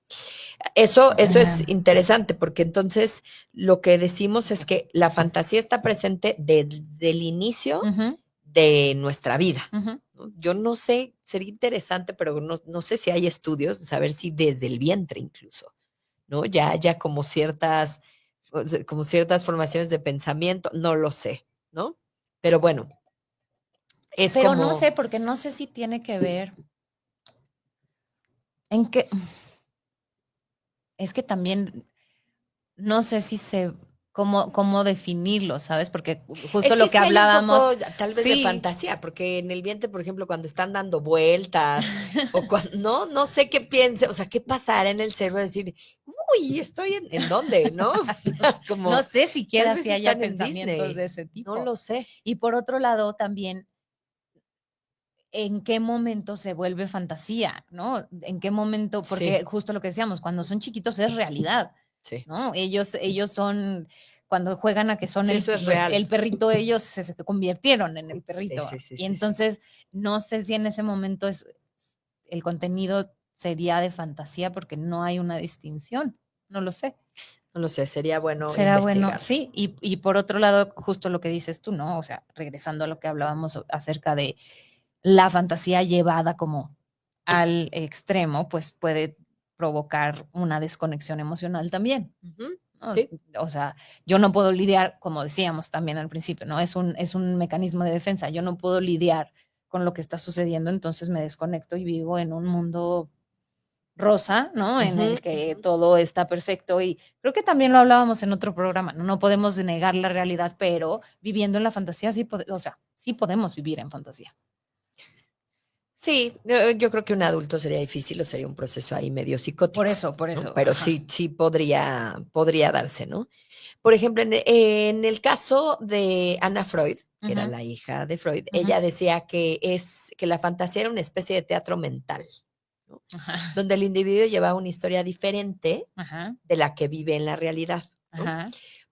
Eso es Ah, interesante porque entonces lo que decimos es que la fantasía está presente desde el inicio ujú, de nuestra vida, ujú. ¿no? Yo no sé, sería interesante, pero no sé si hay estudios de saber si desde el vientre incluso, ¿no? Ya haya como como ciertas formaciones de pensamiento, no lo sé, ¿no? Pero bueno, es Pero no sé, como, porque no sé si tiene que ver en que, es que también no sé si cómo definirlo, ¿sabes? Porque es justo que lo que sí hay un hablábamos, poco tal vez de sí, fantasía, porque en el vientre, por ejemplo, cuando están dando vueltas o cuando, no sé qué piense, o sea, qué pasará en el cerebro de decir, uy, estoy en dónde, ¿no? O no, sea, no como sé tal siquiera vez si haya están en pensamientos de Disney, ese no tipo. lo sé. Y por otro lado, también, ¿en qué momento se vuelve fantasía? ¿No? ¿En qué momento? Sí, Porque justo lo que decíamos, cuando son chiquitos es realidad, sí, ¿no? Ellos son, cuando juegan a que son sí, eso es real. el perrito, ellos se convirtieron en el Sí, perrito. sí, sí, Y sí, sí. entonces, no sé si en ese momento el contenido sería de fantasía porque no hay una distinción. No lo sé. No lo sé, sería bueno Será bueno, investigar. sí, y por otro lado, justo lo que dices tú, ¿no? O sea, regresando a lo que hablábamos acerca de la fantasía llevada como al extremo, pues puede provocar una desconexión emocional también. ¿No? Sí. O sea, yo no puedo lidiar, como decíamos también al principio, ¿no? Es un mecanismo de defensa. Yo no puedo lidiar con lo que está sucediendo, entonces me desconecto y vivo en un mundo rosa, ¿no? En el que todo está perfecto. Y creo que también lo hablábamos en otro programa, ¿no? No podemos negar la realidad, pero viviendo en la fantasía, sí, o sea, sí podemos vivir en fantasía. Sí, yo creo que un adulto sería difícil o sería un proceso ahí medio psicótico. Por ¿no? eso. Pero Ajá. sí podría darse, ¿no? Por ejemplo, en el caso de Anna Freud, que era Ujú, la hija de Freud, ujú, ella decía que la fantasía era una especie de teatro mental, ¿no? ajá, Donde el individuo lleva una historia diferente ajá, de la que vive en la realidad, ¿no? ajá.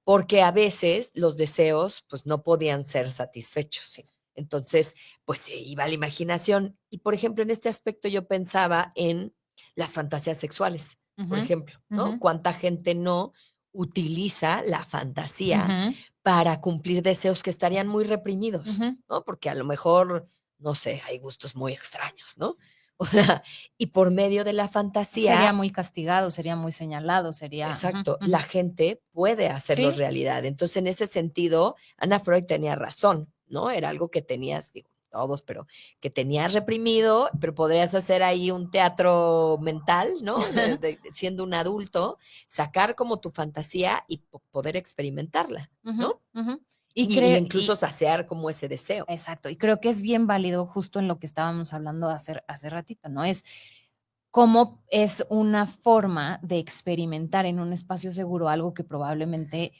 Porque a veces los deseos, pues, no podían ser satisfechos. Sí. Entonces, pues, se iba a la imaginación. Y, por ejemplo, en este aspecto yo pensaba en las fantasías sexuales, por Ujú, ejemplo, ¿no? ujú, ¿Cuánta gente no utiliza la fantasía ujú, para cumplir deseos que estarían muy reprimidos, ujú. ¿no? Porque a lo mejor, no sé, hay gustos muy extraños, ¿no? O sea, y por medio de la Sería fantasía muy castigado, sería muy señalado, sería. Ujú, exacto, la ujú. gente puede hacerlos Sí. realidad. Entonces, en ese sentido, Ana Freud tenía razón, ¿no? Era algo que tenías, digo, todos, pero que tenías reprimido, pero podrías hacer ahí un teatro mental, ¿no? Siendo un adulto, sacar como tu fantasía y poder experimentarla, Ujú, ¿no? ujú. Y Y creo, incluso saciar como ese deseo. exacto, y creo que es bien válido justo en lo que estábamos hablando hace ratito, ¿no? Es cómo es una forma de experimentar en un espacio seguro algo que probablemente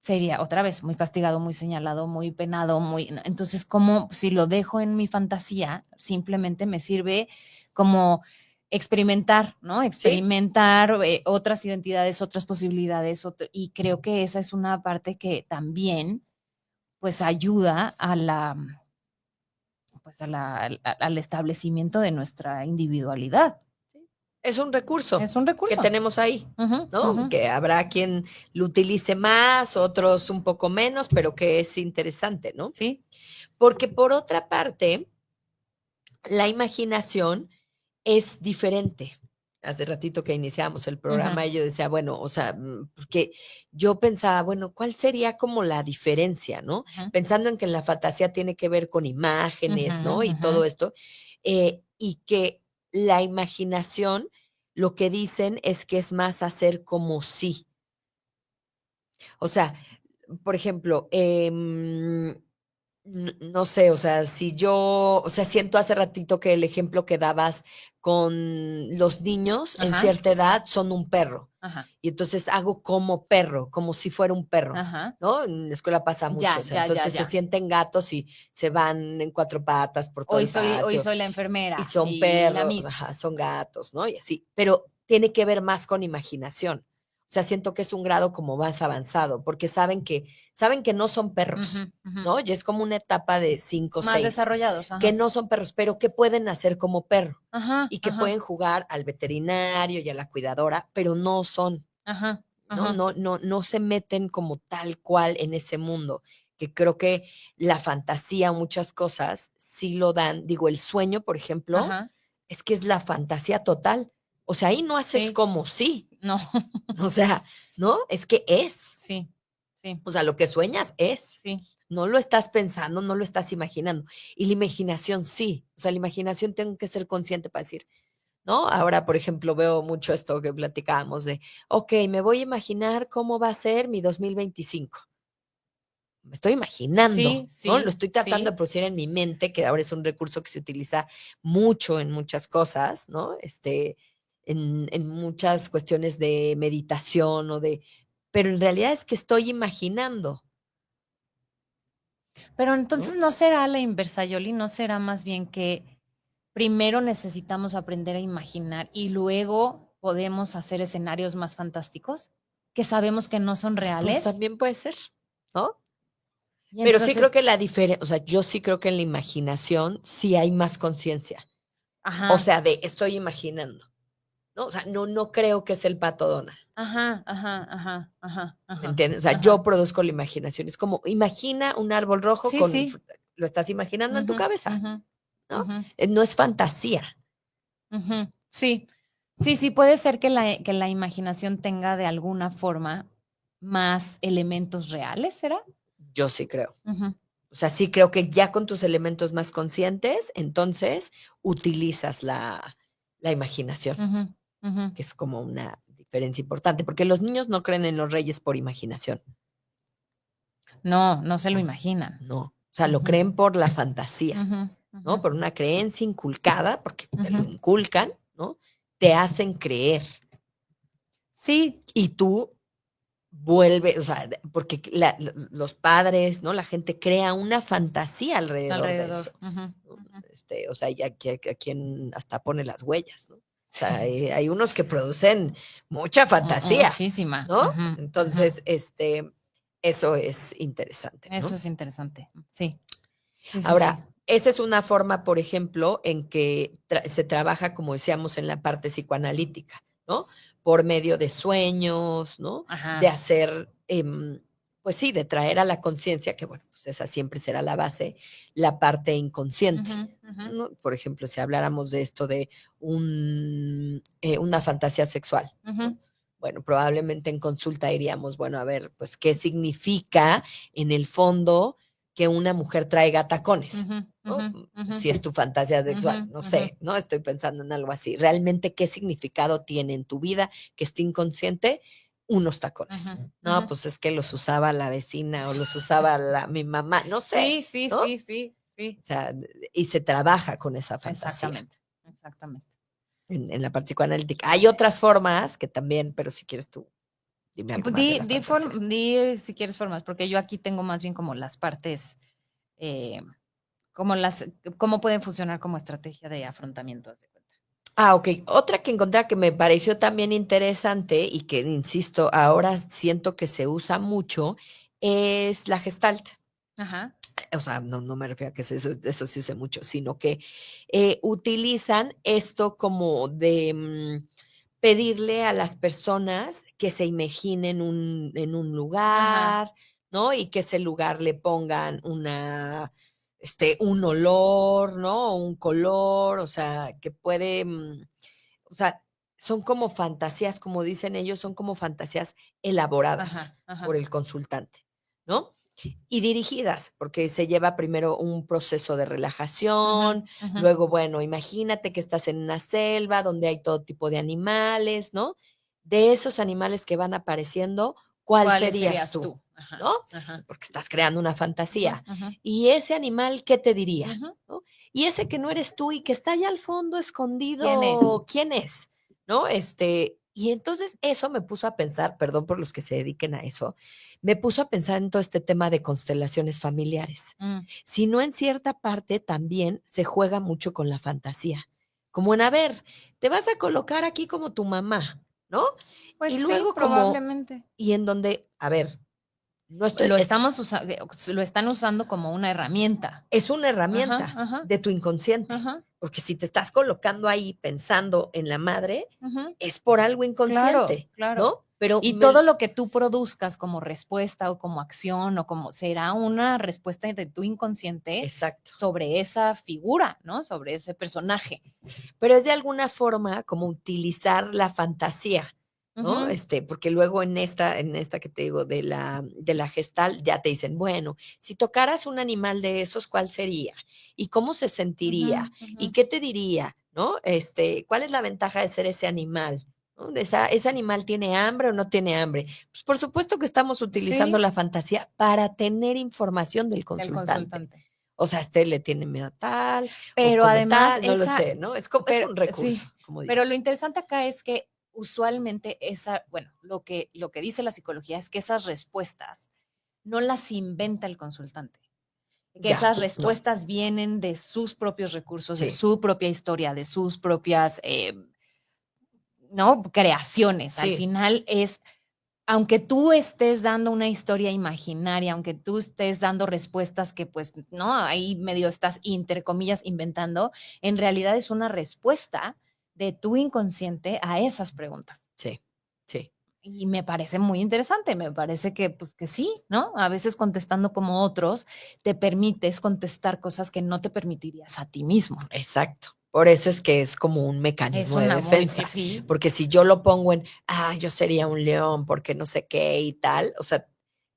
sería otra vez muy castigado, muy señalado, muy penado, muy. ¿No? Entonces, como si lo dejo en mi fantasía, simplemente me sirve como experimentar, ¿no? ¿Sí? Experimentar otras identidades, otras posibilidades, y creo que esa es una parte que también pues ayuda a pues al establecimiento de nuestra individualidad. Sí. Es un recurso Es un que recurso. tenemos ahí, Ujú, ¿no? ujú, Que habrá quien lo utilice más, otros un poco menos, pero que es interesante, ¿no? sí. Porque por otra parte, la imaginación es diferente. Hace ratito que iniciamos el Ujú, programa, yo decía, bueno, o sea, porque yo pensaba, bueno, ¿cuál sería como la diferencia, no? ujú, Pensando en que la fantasía tiene que ver con ujú, imágenes, ¿no? Y ujú, todo esto, y que la imaginación, lo que dicen es que es más hacer como sí. O sea, por ejemplo, no sé, o sea, si yo, o sea, siento hace ratito que el ejemplo que dabas con los niños en ajá, cierta edad son un perro. ajá, Y entonces hago como perro, como si fuera un perro, ajá. ¿no? En la escuela pasa mucho, Ya, o sea, ya, ya, entonces se ya. sienten gatos y se van en cuatro patas por todo el Hoy patio soy la y enfermera son y la perros, Miss. ajá, son gatos, ¿no? Y así, pero tiene que ver más con imaginación. O sea, siento que es un grado como más avanzado, porque saben que no son perros, Ujú, ujú. ¿no? Y es como una etapa de 5 o Más 6, desarrollados, que ajá. no son perros, pero que pueden hacer como perro Ajá, y que ajá, pueden jugar al veterinario y a la cuidadora, pero no son, ajá, ¿no? ajá. No se meten como tal cual en ese mundo, que creo que la fantasía, muchas cosas sí lo dan. Digo, el sueño, por ejemplo, Ajá. es que es la fantasía total. O sea, ahí no haces Sí, como sí, no. o sea, ¿no? Es que es. Sí, sí, O sea, lo que sueñas es. sí. No lo estás pensando, no lo estás imaginando. Y la imaginación sí. O sea, la imaginación tengo que ser consciente para decir, ¿no? Ahora, por ejemplo, veo mucho esto que platicábamos de, ok, me voy a imaginar cómo va a ser mi 2025. Me estoy Sí, imaginando, ¿no? Lo sí, estoy tratando de sí. producir en mi mente, que ahora es un recurso que se utiliza mucho en muchas cosas, ¿no? En muchas cuestiones de meditación pero en realidad es que estoy imaginando, Pero entonces ¿no? no será la inversa, Yoli, no será más bien que primero necesitamos aprender a imaginar y luego podemos hacer escenarios más fantásticos que sabemos que no son Pues reales. también puede ser, ¿no? Y Pero sí creo entonces, que la diferencia, o sea, yo sí creo que en la imaginación sí hay más conciencia. O ajá, sea, de estoy imaginando, ¿no? O sea, no creo que es el Pato Donald. ajá, ajá, ajá, ajá, ¿Me ajá, entiendes? O sea, yo ajá. produzco la imaginación. Es como, imagina un árbol rojo Sí, con, sí. lo estás imaginando en tu Ujú, cabeza, ujú, ¿no? ujú. No es fantasía, Ujú, sí, sí, puede ser que la imaginación tenga de alguna forma más elementos reales, ¿será? Yo sí creo. Ujú, O sea, sí creo que ya con tus elementos más conscientes, entonces utilizas la imaginación, ujú, ujú. que es como una diferencia importante, porque los niños no creen en los reyes por imaginación, No, no se lo imaginan. no. O sea, lo Ujú, creen por la fantasía, ujú, ujú, ¿no? Por una creencia inculcada, porque te lo ujú. inculcan, ¿no? Te hacen creer Sí, y tú vuelves, o sea, porque los padres, ¿no? La gente crea una fantasía alrededor de alrededor. eso, Ujú, ¿no? ujú. O sea, ya a quien hasta pone las huellas, ¿no? O sea, Sí, sí, hay unos que producen mucha fantasía, muchísima. ¿no? Ujú, ujú. Entonces, eso es interesante, Eso ¿no? es interesante. Sí, sí, sí, sí. Ahora, esa es una forma, por ejemplo, en que se trabaja, como decíamos, en la parte psicoanalítica, ¿no? Por medio de sueños, ¿no? De Ajá. hacer, pues sí, de traer a la conciencia, que bueno, pues esa siempre será la base, la parte inconsciente, Ujú, ujú, ¿no? Por ejemplo, si habláramos de esto de una fantasía sexual, ujú, ¿no? Bueno, probablemente en consulta diríamos, bueno, a ver, pues, ¿qué significa en el fondo que una mujer traiga tacones? ujú, ujú, ¿No? ujú, Si es tu fantasía ujú, sexual, no ujú. sé, ¿no? Estoy pensando en algo así. ¿Realmente qué significado tiene en tu vida que esté inconsciente unos tacones? Ujú, No, ujú. pues es que los usaba la vecina o los usaba mi mamá, no sé, Sí, sí, ¿no? sí, sí, sí. O sea, y se trabaja con esa fantasía Exactamente, exactamente. en la parte psicoanalítica. Hay otras formas que también, pero si quieres tú, dime algo Pues más de la fantasía. di si quieres formas, porque yo aquí tengo más bien como las partes, eh, como las, cómo pueden funcionar como estrategia de afrontamiento, haz de cuenta. Ok. Otra que encontré que me pareció también interesante y que, insisto, ahora siento que se usa mucho, es la Gestalt. Ajá, O sea, no me refiero a que eso se use mucho, sino que utilizan esto como de pedirle a las personas que se imaginen en un ajá, lugar, ¿no? Y que ese lugar le pongan un olor, ¿no? Un color, o sea, que puede, o sea, son como fantasías, como dicen ellos, son como fantasías elaboradas ajá, por ajá. el consultante, ¿no? Y dirigidas, porque se lleva primero un proceso de Ujú, relajación, ujú. luego, bueno, imagínate que estás en una selva donde hay todo tipo de animales, ¿no? De esos animales que van apareciendo, ¿cuál ¿Cuáles serías serías tú? tú? Ajá, ¿No? ajá. Porque estás creando una Ujú, fantasía. ujú, ¿Y ese animal qué te diría? ujú. ¿No? Y ese que no eres tú y que está allá al fondo ¿Quién es? escondido, ¿quién es? ¿No? Y entonces eso me puso a pensar, perdón por los que se dediquen a eso, me puso a pensar en todo este tema de constelaciones familiares. Mm, Si no, en cierta parte también se juega mucho con la fantasía. Como en, a ver, te vas a colocar aquí como tu mamá, ¿no? pues Y sí, luego como, probablemente. y en donde, a ver, no estoy, Lo estamos lo están usando como una herramienta. es una Ajá, herramienta ajá, de tu inconsciente, ajá, porque si te estás colocando ahí pensando en la madre, ujú. es por algo Claro, inconsciente, claro. ¿no? Pero Y todo lo que tú produzcas como respuesta o como acción o como será una respuesta de tu inconsciente exacto. sobre esa figura, ¿no? Sobre ese personaje. Pero es de alguna forma como utilizar la fantasía, ¿no? Ujú, Porque luego en esta que te digo de la gestal, ya te dicen, bueno, si tocaras un animal de esos, ¿cuál sería? ¿Y cómo se ujú, sentiría? ujú. ¿Y qué te diría? ¿No? ¿Cuál es la ventaja de ser ese animal? ¿No? ¿Ese animal tiene hambre o no tiene hambre? Pues por supuesto que estamos utilizando Sí, la fantasía para tener información del del consultante. consultante. O sea, le tiene miedo a tal, o Pero come además tal, no lo esa, sé, ¿no? Es pero un recurso, sí, como pero lo dices. interesante acá es que usualmente esa, bueno, lo que dice la psicología es que esas respuestas no las inventa el consultante, que Ya, esas no, respuestas vienen de sus propios recursos, de sí, su propia historia, de sus propias, ¿no? Creaciones. Al sí, final es, aunque tú estés dando una historia imaginaria, aunque tú estés dando respuestas que pues, ¿no? Ahí medio estás, entre comillas, inventando, en realidad es una respuesta de tu inconsciente a esas preguntas. sí, sí, Y me parece muy interesante, me parece que, pues que sí, ¿no? A veces contestando como otros, te permites contestar cosas que no te permitirías a ti mismo. exacto. Por eso es que es como un Es mecanismo de una muy defensa, sí, porque si yo lo pongo en, yo sería un león porque no sé qué y tal, o sea,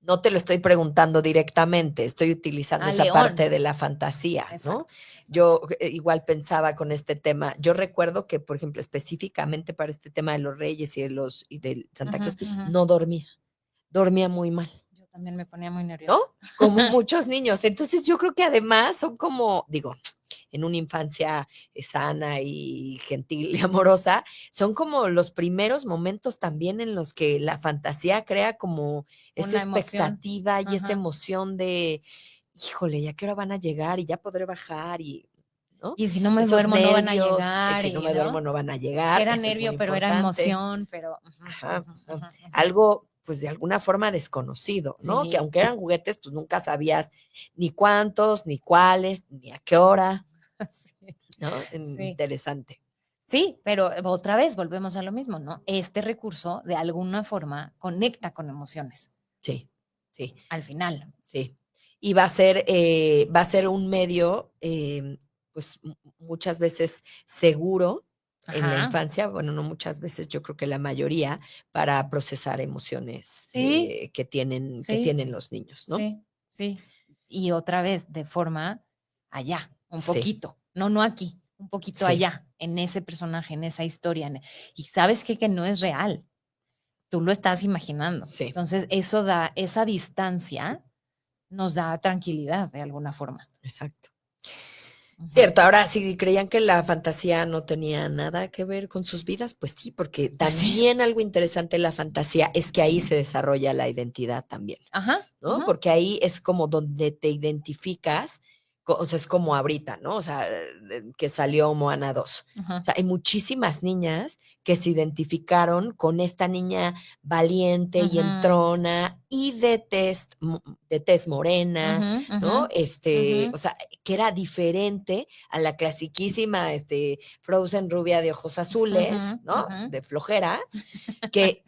no te lo estoy preguntando directamente, estoy utilizando a esa león. parte de la fantasía, ¿no? Exacto, exacto. Yo igual pensaba con este tema, yo recuerdo que, por ejemplo, específicamente para este tema de los reyes y del Santa Ujú, Claus, ujú. no dormía muy mal. Yo también me ponía muy ¿No? nerviosa. Como muchos niños. Entonces, yo creo que además son como, digo, en una infancia sana y gentil y amorosa, son como los primeros momentos también en los que la fantasía crea como esa Una emoción. expectativa y esa Ajá. emoción de, híjole, ¿ya qué hora van a llegar? Y ya podré bajar y, ¿no? Y si no me Esos duermo, no van a nervios, llegar si no y, me duermo ¿no? no van a Que llegar, era eso es muy nervio, pero era importante. emoción, pero ujú, Ajá, ujú, ajá. ujú, ujú. Algo, pues, de alguna forma desconocido, ¿no? Que Sí, aunque eran juguetes, pues, nunca sabías ni cuántos, ni cuáles, ni a qué hora, sí, ¿no? sí. Interesante. Sí, pero otra vez volvemos a lo mismo, ¿no? Este recurso de alguna forma conecta con emociones Sí, sí, al final. sí. Y va a ser un medio, pues, muchas veces seguro en la Ajá. infancia, bueno, no muchas veces, yo creo que la mayoría, para procesar emociones, Sí, que sí, tienen los niños, ¿no? sí, sí. Y otra vez de forma allá, un Sí, poquito, no aquí, un poquito sí, allá, en ese personaje, en esa historia. Y sabes qué? Que no es real, tú lo estás imaginando. sí. Entonces, eso da, esa distancia nos da tranquilidad de alguna forma. Exacto. Ujú. Cierto, ahora si creían que la fantasía no tenía nada que ver con sus vidas, pues sí, porque Pues sí. también algo interesante en la fantasía es que ahí se desarrolla la identidad también, Ajá, ¿no? ajá, Porque ahí es como donde te identificas, o sea, es como ahorita, ¿no? O sea, que salió Moana 2. O ajá. sea, hay muchísimas niñas que se identificaron con esta niña valiente y Ujú, entrona y de tez morena, ujú, ujú, ¿no? ujú, O sea, que era diferente a la clasiquísima, Frozen rubia de ojos ujú, azules, ¿no? ujú. De flojera, que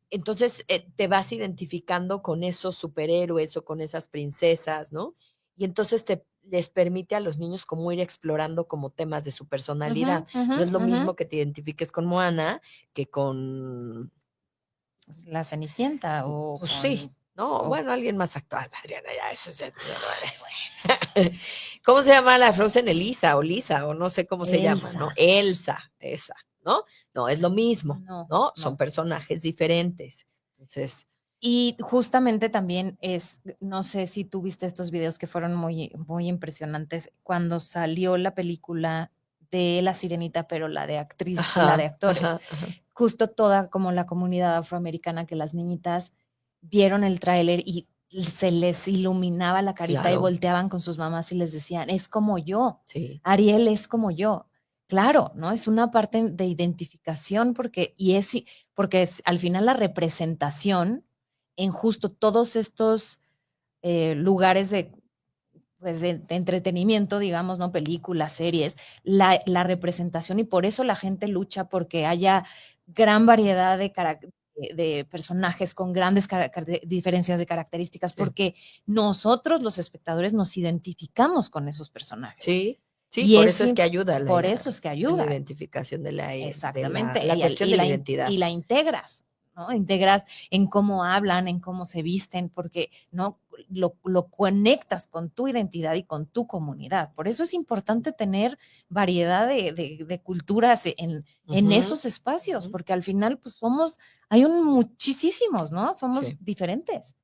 entonces te vas identificando con esos superhéroes o con esas princesas, ¿no? Y entonces les permite a los niños como ir explorando como temas de su Ujú, personalidad. ujú, No es lo ujú. mismo que te identifiques con Moana que con, La Cenicienta o pues sí, con ¿no? o Bueno, alguien más actual, Adriana, ya eso es. ay, bueno, ¿Cómo se llama la Frozen? Elisa o Lisa o no sé cómo se llama, ¿no? Elsa. Elsa, esa, ¿no? No es lo mismo, No, ¿no? Son no. personajes diferentes. Entonces, Y justamente también es, no sé si tú viste estos videos que fueron muy, muy impresionantes cuando salió la película de La Sirenita, pero la de actriz y la de ajá, actores. ajá, ajá. Justo toda como la comunidad afroamericana, que las niñitas vieron el tráiler y se les iluminaba la carita y Claro, volteaban con sus mamás y les decían, es como yo, sí, Ariel es como yo. Claro, ¿no? Es una parte de identificación porque es al final la representación en justo todos estos lugares de, pues de entretenimiento, digamos, ¿no? Películas, series, la representación y por eso la gente lucha porque haya gran variedad de personajes con grandes diferencias de características, sí, porque nosotros los espectadores nos identificamos con esos personajes. sí, sí, Y por es eso es que ayuda por eso es que en la ayuda. identificación Exactamente, la cuestión de la identidad. y la integras, ¿no? Integras en cómo hablan, en cómo se visten, porque no lo conectas con tu identidad y con tu comunidad. Por eso es importante tener variedad de culturas en Ujú, esos espacios, ujú, porque al final, pues hay muchísimos, ¿no? Somos sí. diferentes.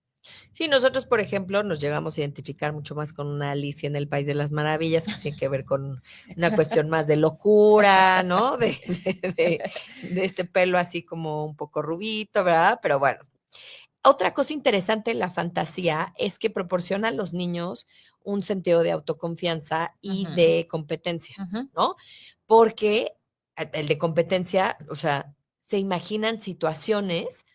Sí, nosotros, por ejemplo, nos llegamos a identificar mucho más con una Alicia en el País de las Maravillas, que tiene que ver con una cuestión más de locura, ¿no? De este pelo así como un poco rubito, ¿verdad? Pero bueno. Otra cosa interesante en la fantasía es que proporciona a los niños un sentido de autoconfianza y Ujú, de competencia, ujú. ¿no? Porque el de competencia, o sea, se imaginan situaciones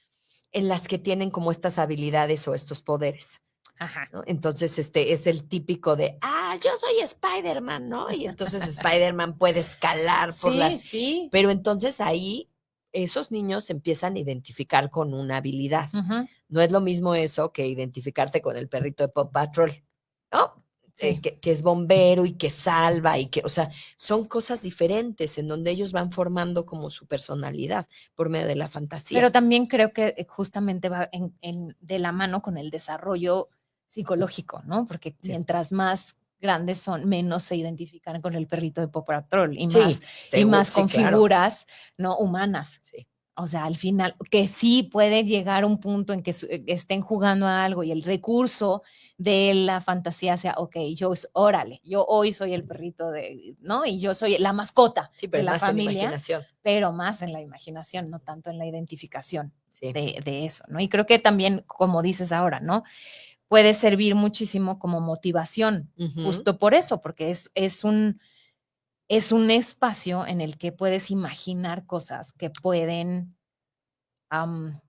en las que tienen como estas habilidades o estos poderes, Ajá. ¿no? Entonces, es el típico de, yo soy Spider-Man, ¿no? Y entonces Spider-Man puede escalar por Sí, las... sí. Pero entonces ahí esos niños se empiezan a identificar con una habilidad. Ujú. No es lo mismo eso que identificarte con el perrito de Paw Patrol, ¿no? Sí. que es bombero y que salva y que, o sea, son cosas diferentes en donde ellos van formando como su personalidad por medio de la fantasía. Pero también creo que justamente va de la mano con el desarrollo psicológico, ¿no? Porque Sí, mientras más grandes son, menos se identifican con el perrito de Paw Patrol sí, y más sí, con claro. figuras no humanas. Sí. O sea, al final, que sí puede llegar un punto en que estén jugando a algo y el recurso de la fantasía sea, ok, órale, yo hoy soy el perrito ¿no? Y yo soy la mascota Sí, de pero la más en familia, imaginación. pero más en la imaginación, no tanto en la identificación Sí. de eso, ¿no? Y creo que también, como dices ahora, ¿no? Puede servir muchísimo como motivación, Ujú. justo por eso, porque es un espacio en el que puedes imaginar cosas que pueden, am,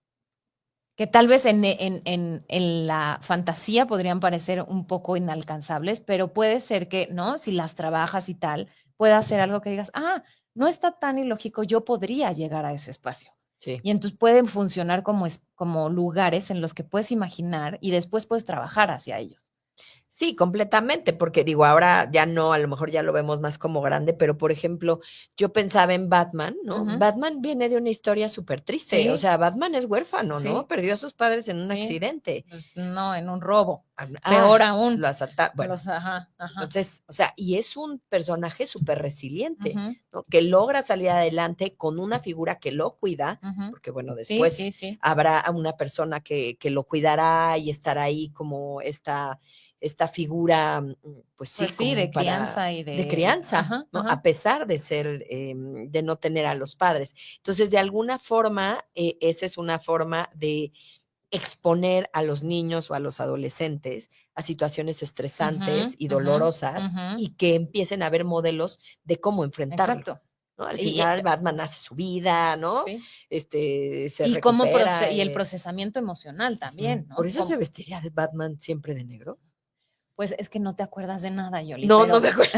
que tal vez en la fantasía podrían parecer un poco inalcanzables, pero puede ser que, ¿no? Si las trabajas y tal, pueda ser algo que digas, no está tan ilógico, yo podría llegar a ese espacio. Sí. Y entonces pueden funcionar como lugares en los que puedes imaginar y después puedes trabajar hacia ellos. Sí, completamente, porque digo, ahora ya no, a lo mejor ya lo vemos más como grande, pero por ejemplo, yo pensaba en Batman, ¿no? Ujú. Batman viene de una historia súper triste, o Sí, sea, Batman es huérfano, ¿no? sí, Perdió a sus padres en un sí. accidente. Pues no, en un robo. Ah, Peor aún. lo asaltaron, bueno, Ajá, ajá. entonces, o sea, y es un personaje súper resiliente, Ujú, ¿no? Que logra salir adelante con una figura que lo cuida, ujú. porque bueno, Sí, sí, después sí. habrá a una persona que lo cuidará y estará ahí como esta figura, pues sí, Pues sí, como de para, crianza y de de, crianza, ajá, ¿no? A ajá. pesar de ser, de no tener a los padres. Entonces, de alguna forma, esa es una forma de exponer a los niños o a los adolescentes a situaciones Ujú, estresantes y ujú, dolorosas ujú. y que empiecen a ver modelos de cómo enfrentarlo, Exacto. ¿no? Al Y, final Batman hace su vida, ¿no? sí. Se Y recupera. y el procesamiento emocional Ujú. también, ¿Por ¿no? eso se vestiría de Batman siempre de negro? Pues es que no te acuerdas de nada, Yoli, No, no pero me acuerdo.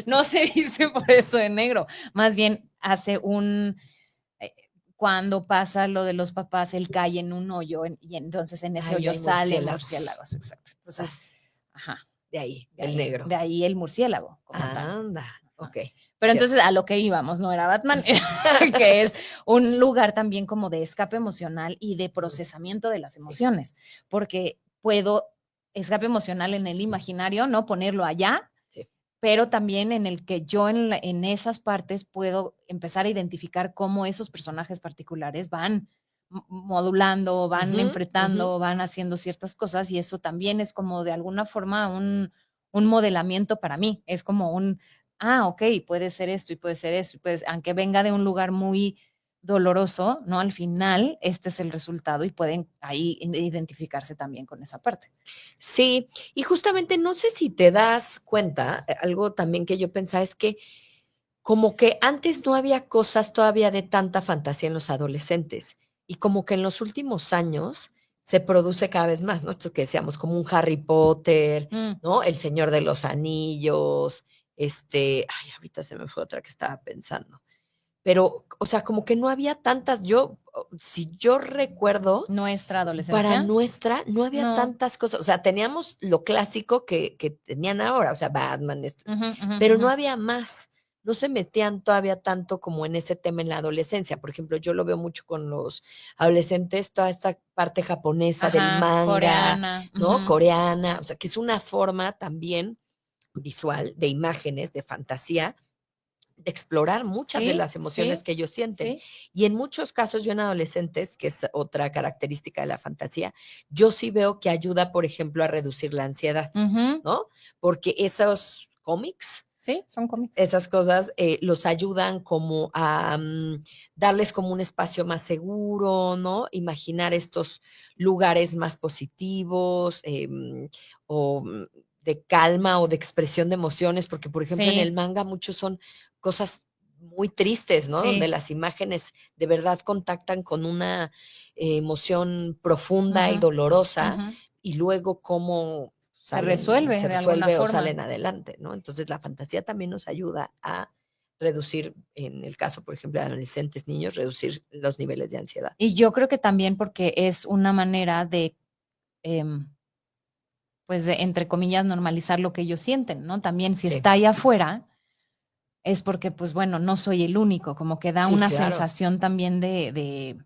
no se dice por eso de negro. Más bien hace eh, cuando pasa lo de los papás, él cae en un hoyo y entonces en ese Ay, hoyo hay salen murciélagos. murciélagos, exacto. Entonces, Sas, ajá, de ahí, el negro. de ahí el murciélago como tal. Anda, Ajá. ok, Pero cierto. entonces a lo que íbamos, no era Batman, que es un lugar también como de escape emocional y de Ujú. procesamiento de las Sí, emociones, porque puedo escape emocional en el imaginario, ¿no? Ponerlo allá, sí. pero también en el que yo en esas partes puedo empezar a identificar cómo esos personajes particulares van modulando, van Ujú, ujú. enfrentando, van haciendo ciertas cosas y eso también es como de alguna forma un modelamiento para mí. Es como ok, puede ser esto y puede ser esto, y aunque venga de un lugar muy doloroso, ¿no? Al final, este es el resultado y pueden ahí identificarse también con esa parte. Sí, y justamente no sé si te das cuenta, algo también que yo pensaba es que como que antes no había cosas todavía de tanta fantasía en los adolescentes y como que en los últimos años se produce cada vez más, ¿no? Esto que decíamos, como un Harry Potter, Mm, ¿no? El Señor de los Anillos, ay, ahorita se me fue otra que estaba pensando, pero, o sea, como que no había tantas, si yo recuerdo, nuestra para adolescencia. nuestra no había No. tantas cosas, o sea, teníamos lo clásico que tenían ahora, o sea, Batman, Ujú, ujú, pero no ujú. había más. No se metían todavía tanto como en ese tema en la adolescencia. Por ejemplo, yo lo veo mucho con los adolescentes, toda esta parte japonesa del Ajá, manga, coreana. ¿no? Ujú. Coreana, o sea, que es una forma también visual, de imágenes, de fantasía, de explorar muchas de Sí, las emociones sí, que ellos sienten. sí. Y en muchos casos, yo en adolescentes, que es otra característica de la fantasía, yo sí veo que ayuda, por ejemplo, a reducir la ansiedad, Ujú. ¿no? Porque esos cómics, Sí, son cómics. esas cosas los ayudan como a darles como un espacio más seguro, ¿no? Imaginar estos lugares más positivos o de calma o de expresión de emociones, porque por ejemplo en el Sí, manga muchos son cosas muy tristes, ¿no? Donde sí. las imágenes de verdad contactan con una emoción profunda y Ujú, dolorosa ujú. y luego cómo Se salen, resuelve se de alguna resuelve o forma. salen adelante, ¿no? Entonces la fantasía también nos ayuda a reducir, en el caso, por ejemplo, de adolescentes, niños, reducir los niveles de ansiedad. Y yo creo que también porque es una manera de em, pues, entre comillas, normalizar lo que ellos sienten, ¿no? También si Sí, está ahí afuera, es porque, pues bueno, no soy el único, como que da sí, una claro. sensación también de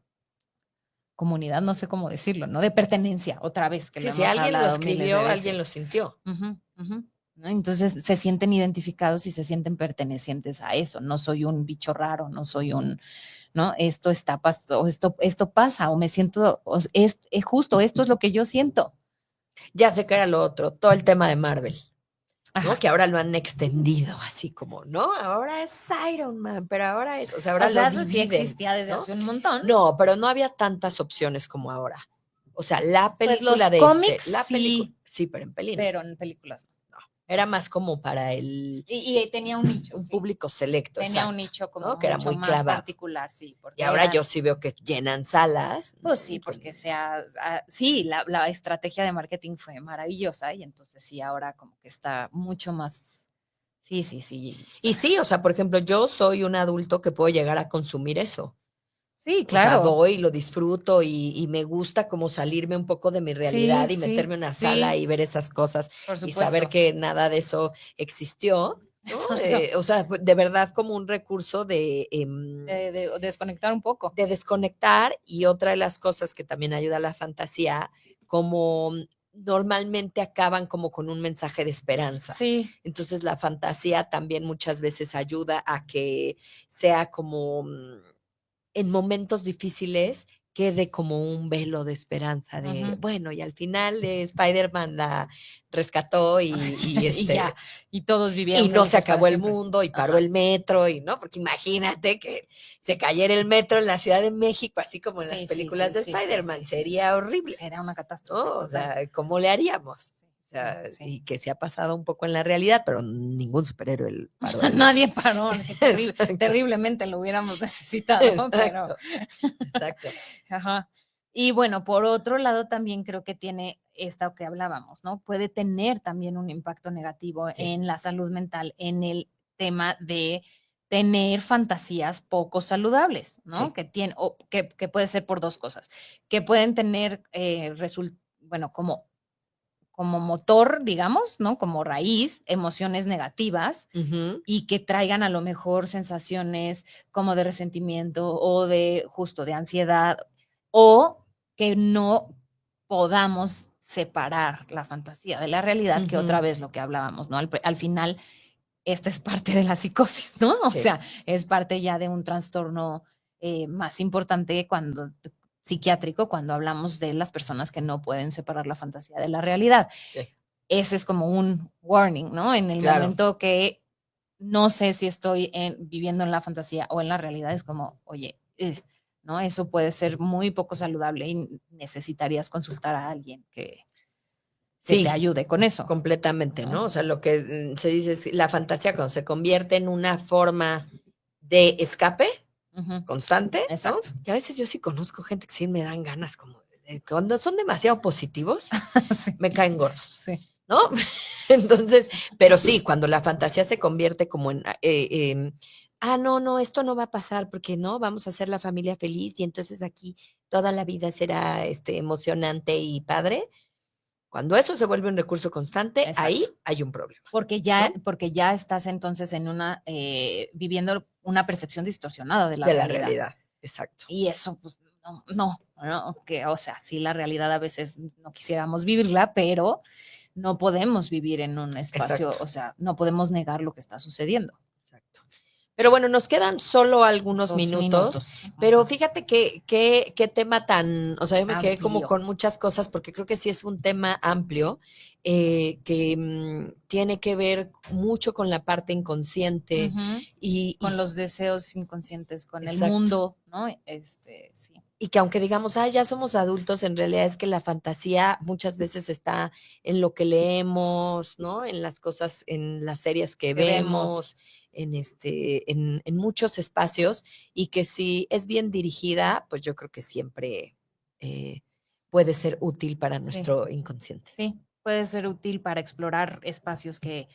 comunidad, no sé cómo decirlo, ¿no? De pertenencia, otra vez, que lo Sí, si hemos alguien lo hablado miles de escribió, alguien lo veces. sintió. Ujú, ujú, ¿no? Entonces se sienten identificados y se sienten pertenecientes a eso. No soy un bicho raro, no soy un, ¿no? Esto está pasando, esto pasa, o me siento, es justo, esto es lo que yo siento. Ya sé que era lo otro, todo el tema de Marvel, ¿no? Ajá. Que ahora lo han extendido así como, ¿no? Ahora es Iron Man, pero ahora es, o sea, O ahora lo sea, eso sí dividen, existía desde ¿no? hace un montón. No, pero no había tantas opciones como ahora. O sea, la Pues los película de cómics la película, sí, sí, pero en peli no. pero en películas no. No, era más como para el Y tenía un nicho, un sí. público selecto, Tenía un exacto, nicho como ¿no? Que era mucho muy más clavado. particular, sí, Y porque ahora era, yo sí veo que llenan salas, pues ¿no? sí, Y que porque sí, la estrategia de marketing fue maravillosa y entonces sí, ahora como que está mucho más, sí, sí, sí, y sí, o sea, por ejemplo, yo soy un adulto que puedo llegar a consumir eso. sí, O sea, claro, voy, lo disfruto y me gusta como salirme un poco de mi realidad sí, y meterme sí, en una sala sí, y ver esas cosas por y saber supuesto, que nada de eso existió, ¿no? exacto, O sea, de verdad como un recurso de desconectar un poco. de desconectar y otra de las cosas que también ayuda a la fantasía, como normalmente acaban como con un mensaje de esperanza. Sí, Entonces la fantasía también muchas veces ayuda a que sea como en momentos difíciles quede como un velo de esperanza de, ujú. bueno, y al final Spider-Man la rescató Y ya, y todos y vivieron no se felices para acabó el siempre. mundo y paró Ajá, el metro y no, porque imagínate que se cayera el metro en la Ciudad de México, así como en las sí, sí, películas sí, de sí, sí, Spider-Man, sí, sí, sería horrible, será una catástrofe ¿no? O total. sea, ¿cómo le haríamos? Sí, O sí, sea, sí. y que se ha pasado un poco en la realidad, pero ningún superhéroe paró el metro. Nadie paró, que Exacto, terriblemente lo hubiéramos necesitado, pero, exacto, exacto. ajá. Y bueno, por otro lado, también creo que tiene esta que hablábamos, ¿no? Puede tener también un impacto negativo Sí. en la salud mental, en el tema de tener fantasías poco saludables, ¿no? Sí. Que puede ser por dos cosas, que pueden tener, bueno, como motor, digamos, ¿no? Como raíz, emociones negativas Ujú. y que traigan a lo mejor sensaciones como de resentimiento o de justo de ansiedad o que no podamos separar la fantasía de la realidad, que otra Ujú. vez lo que hablábamos, ¿no? Al final, esta es parte de la psicosis, ¿no? O Sí, sea, es parte ya de un trastorno más importante psiquiátrico cuando hablamos de las personas que no pueden separar la fantasía de la realidad. sí, Ese es como un warning, ¿no? En el claro. momento que no sé si estoy viviendo en la fantasía o en la realidad, es como, oye, ¿no? Eso puede ser muy poco saludable y necesitarías consultar a alguien que te Sí, ayude con eso, completamente, ¿no? ¿no? O sea, lo que se dice es que la fantasía cuando se convierte en una forma de escape Ujú, constante, ¿no? exacto. Y a veces yo sí conozco gente que sí me dan ganas como cuando son demasiado positivos, Sí, me caen gordos, sí. ¿no? Entonces, pero sí, cuando la fantasía se convierte como en, no, no, esto no va a pasar porque no, vamos a hacer la familia feliz y entonces aquí toda la vida será emocionante y padre. Cuando eso se vuelve un recurso constante, ahí Exacto. hay un problema, Porque ¿no? porque ya estás entonces viviendo una percepción distorsionada de la De la realidad. realidad, exacto, Y eso, pues, no, que, o sea, sí, la realidad a veces no quisiéramos vivirla, pero no podemos vivir en un espacio, exacto, o sea, no podemos negar lo que está sucediendo. exacto. Pero bueno, nos quedan solo algunos 2 minutos. minutos, pero Ajá. fíjate qué tema tan, o sea, yo me quedé como Amplio. con muchas cosas porque creo que sí es un tema amplio que tiene que ver mucho con la parte inconsciente Ujú. Con y los deseos inconscientes, con el exacto. mundo, ¿no? Sí. Y que aunque digamos, ya somos adultos, en realidad es que la fantasía muchas veces está en lo que leemos, ¿no? En las cosas, en las series que Que vemos. vemos, en muchos espacios, y que si es bien dirigida, pues yo creo que siempre eh, puede ser útil para Sí, nuestro inconsciente. sí. Puede ser útil para explorar espacios que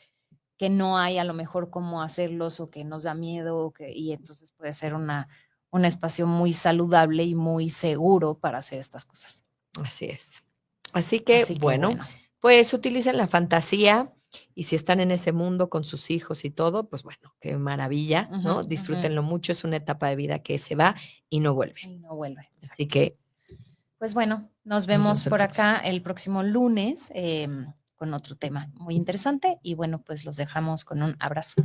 no hay a lo mejor cómo hacerlos o que nos da miedo y entonces puede ser un espacio muy saludable y muy seguro para hacer estas cosas. Así es. Así que, Así que bueno, bueno. pues utilicen la fantasía y si están en ese mundo con sus hijos y todo, pues bueno, qué maravilla, ¿no? Ujú, Disfrútenlo mucho, es una etapa de vida que se va y no vuelve. y no vuelve. Así que Pues bueno, nos nos vemos vemos el por próximo. acá el próximo lunes con otro tema muy interesante y bueno, pues los dejamos con un abrazo.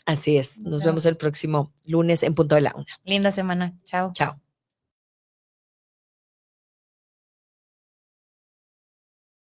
Así es, Nos nos vemos vemos. el próximo lunes en punto de la 1. Linda semana. Chao. Chao.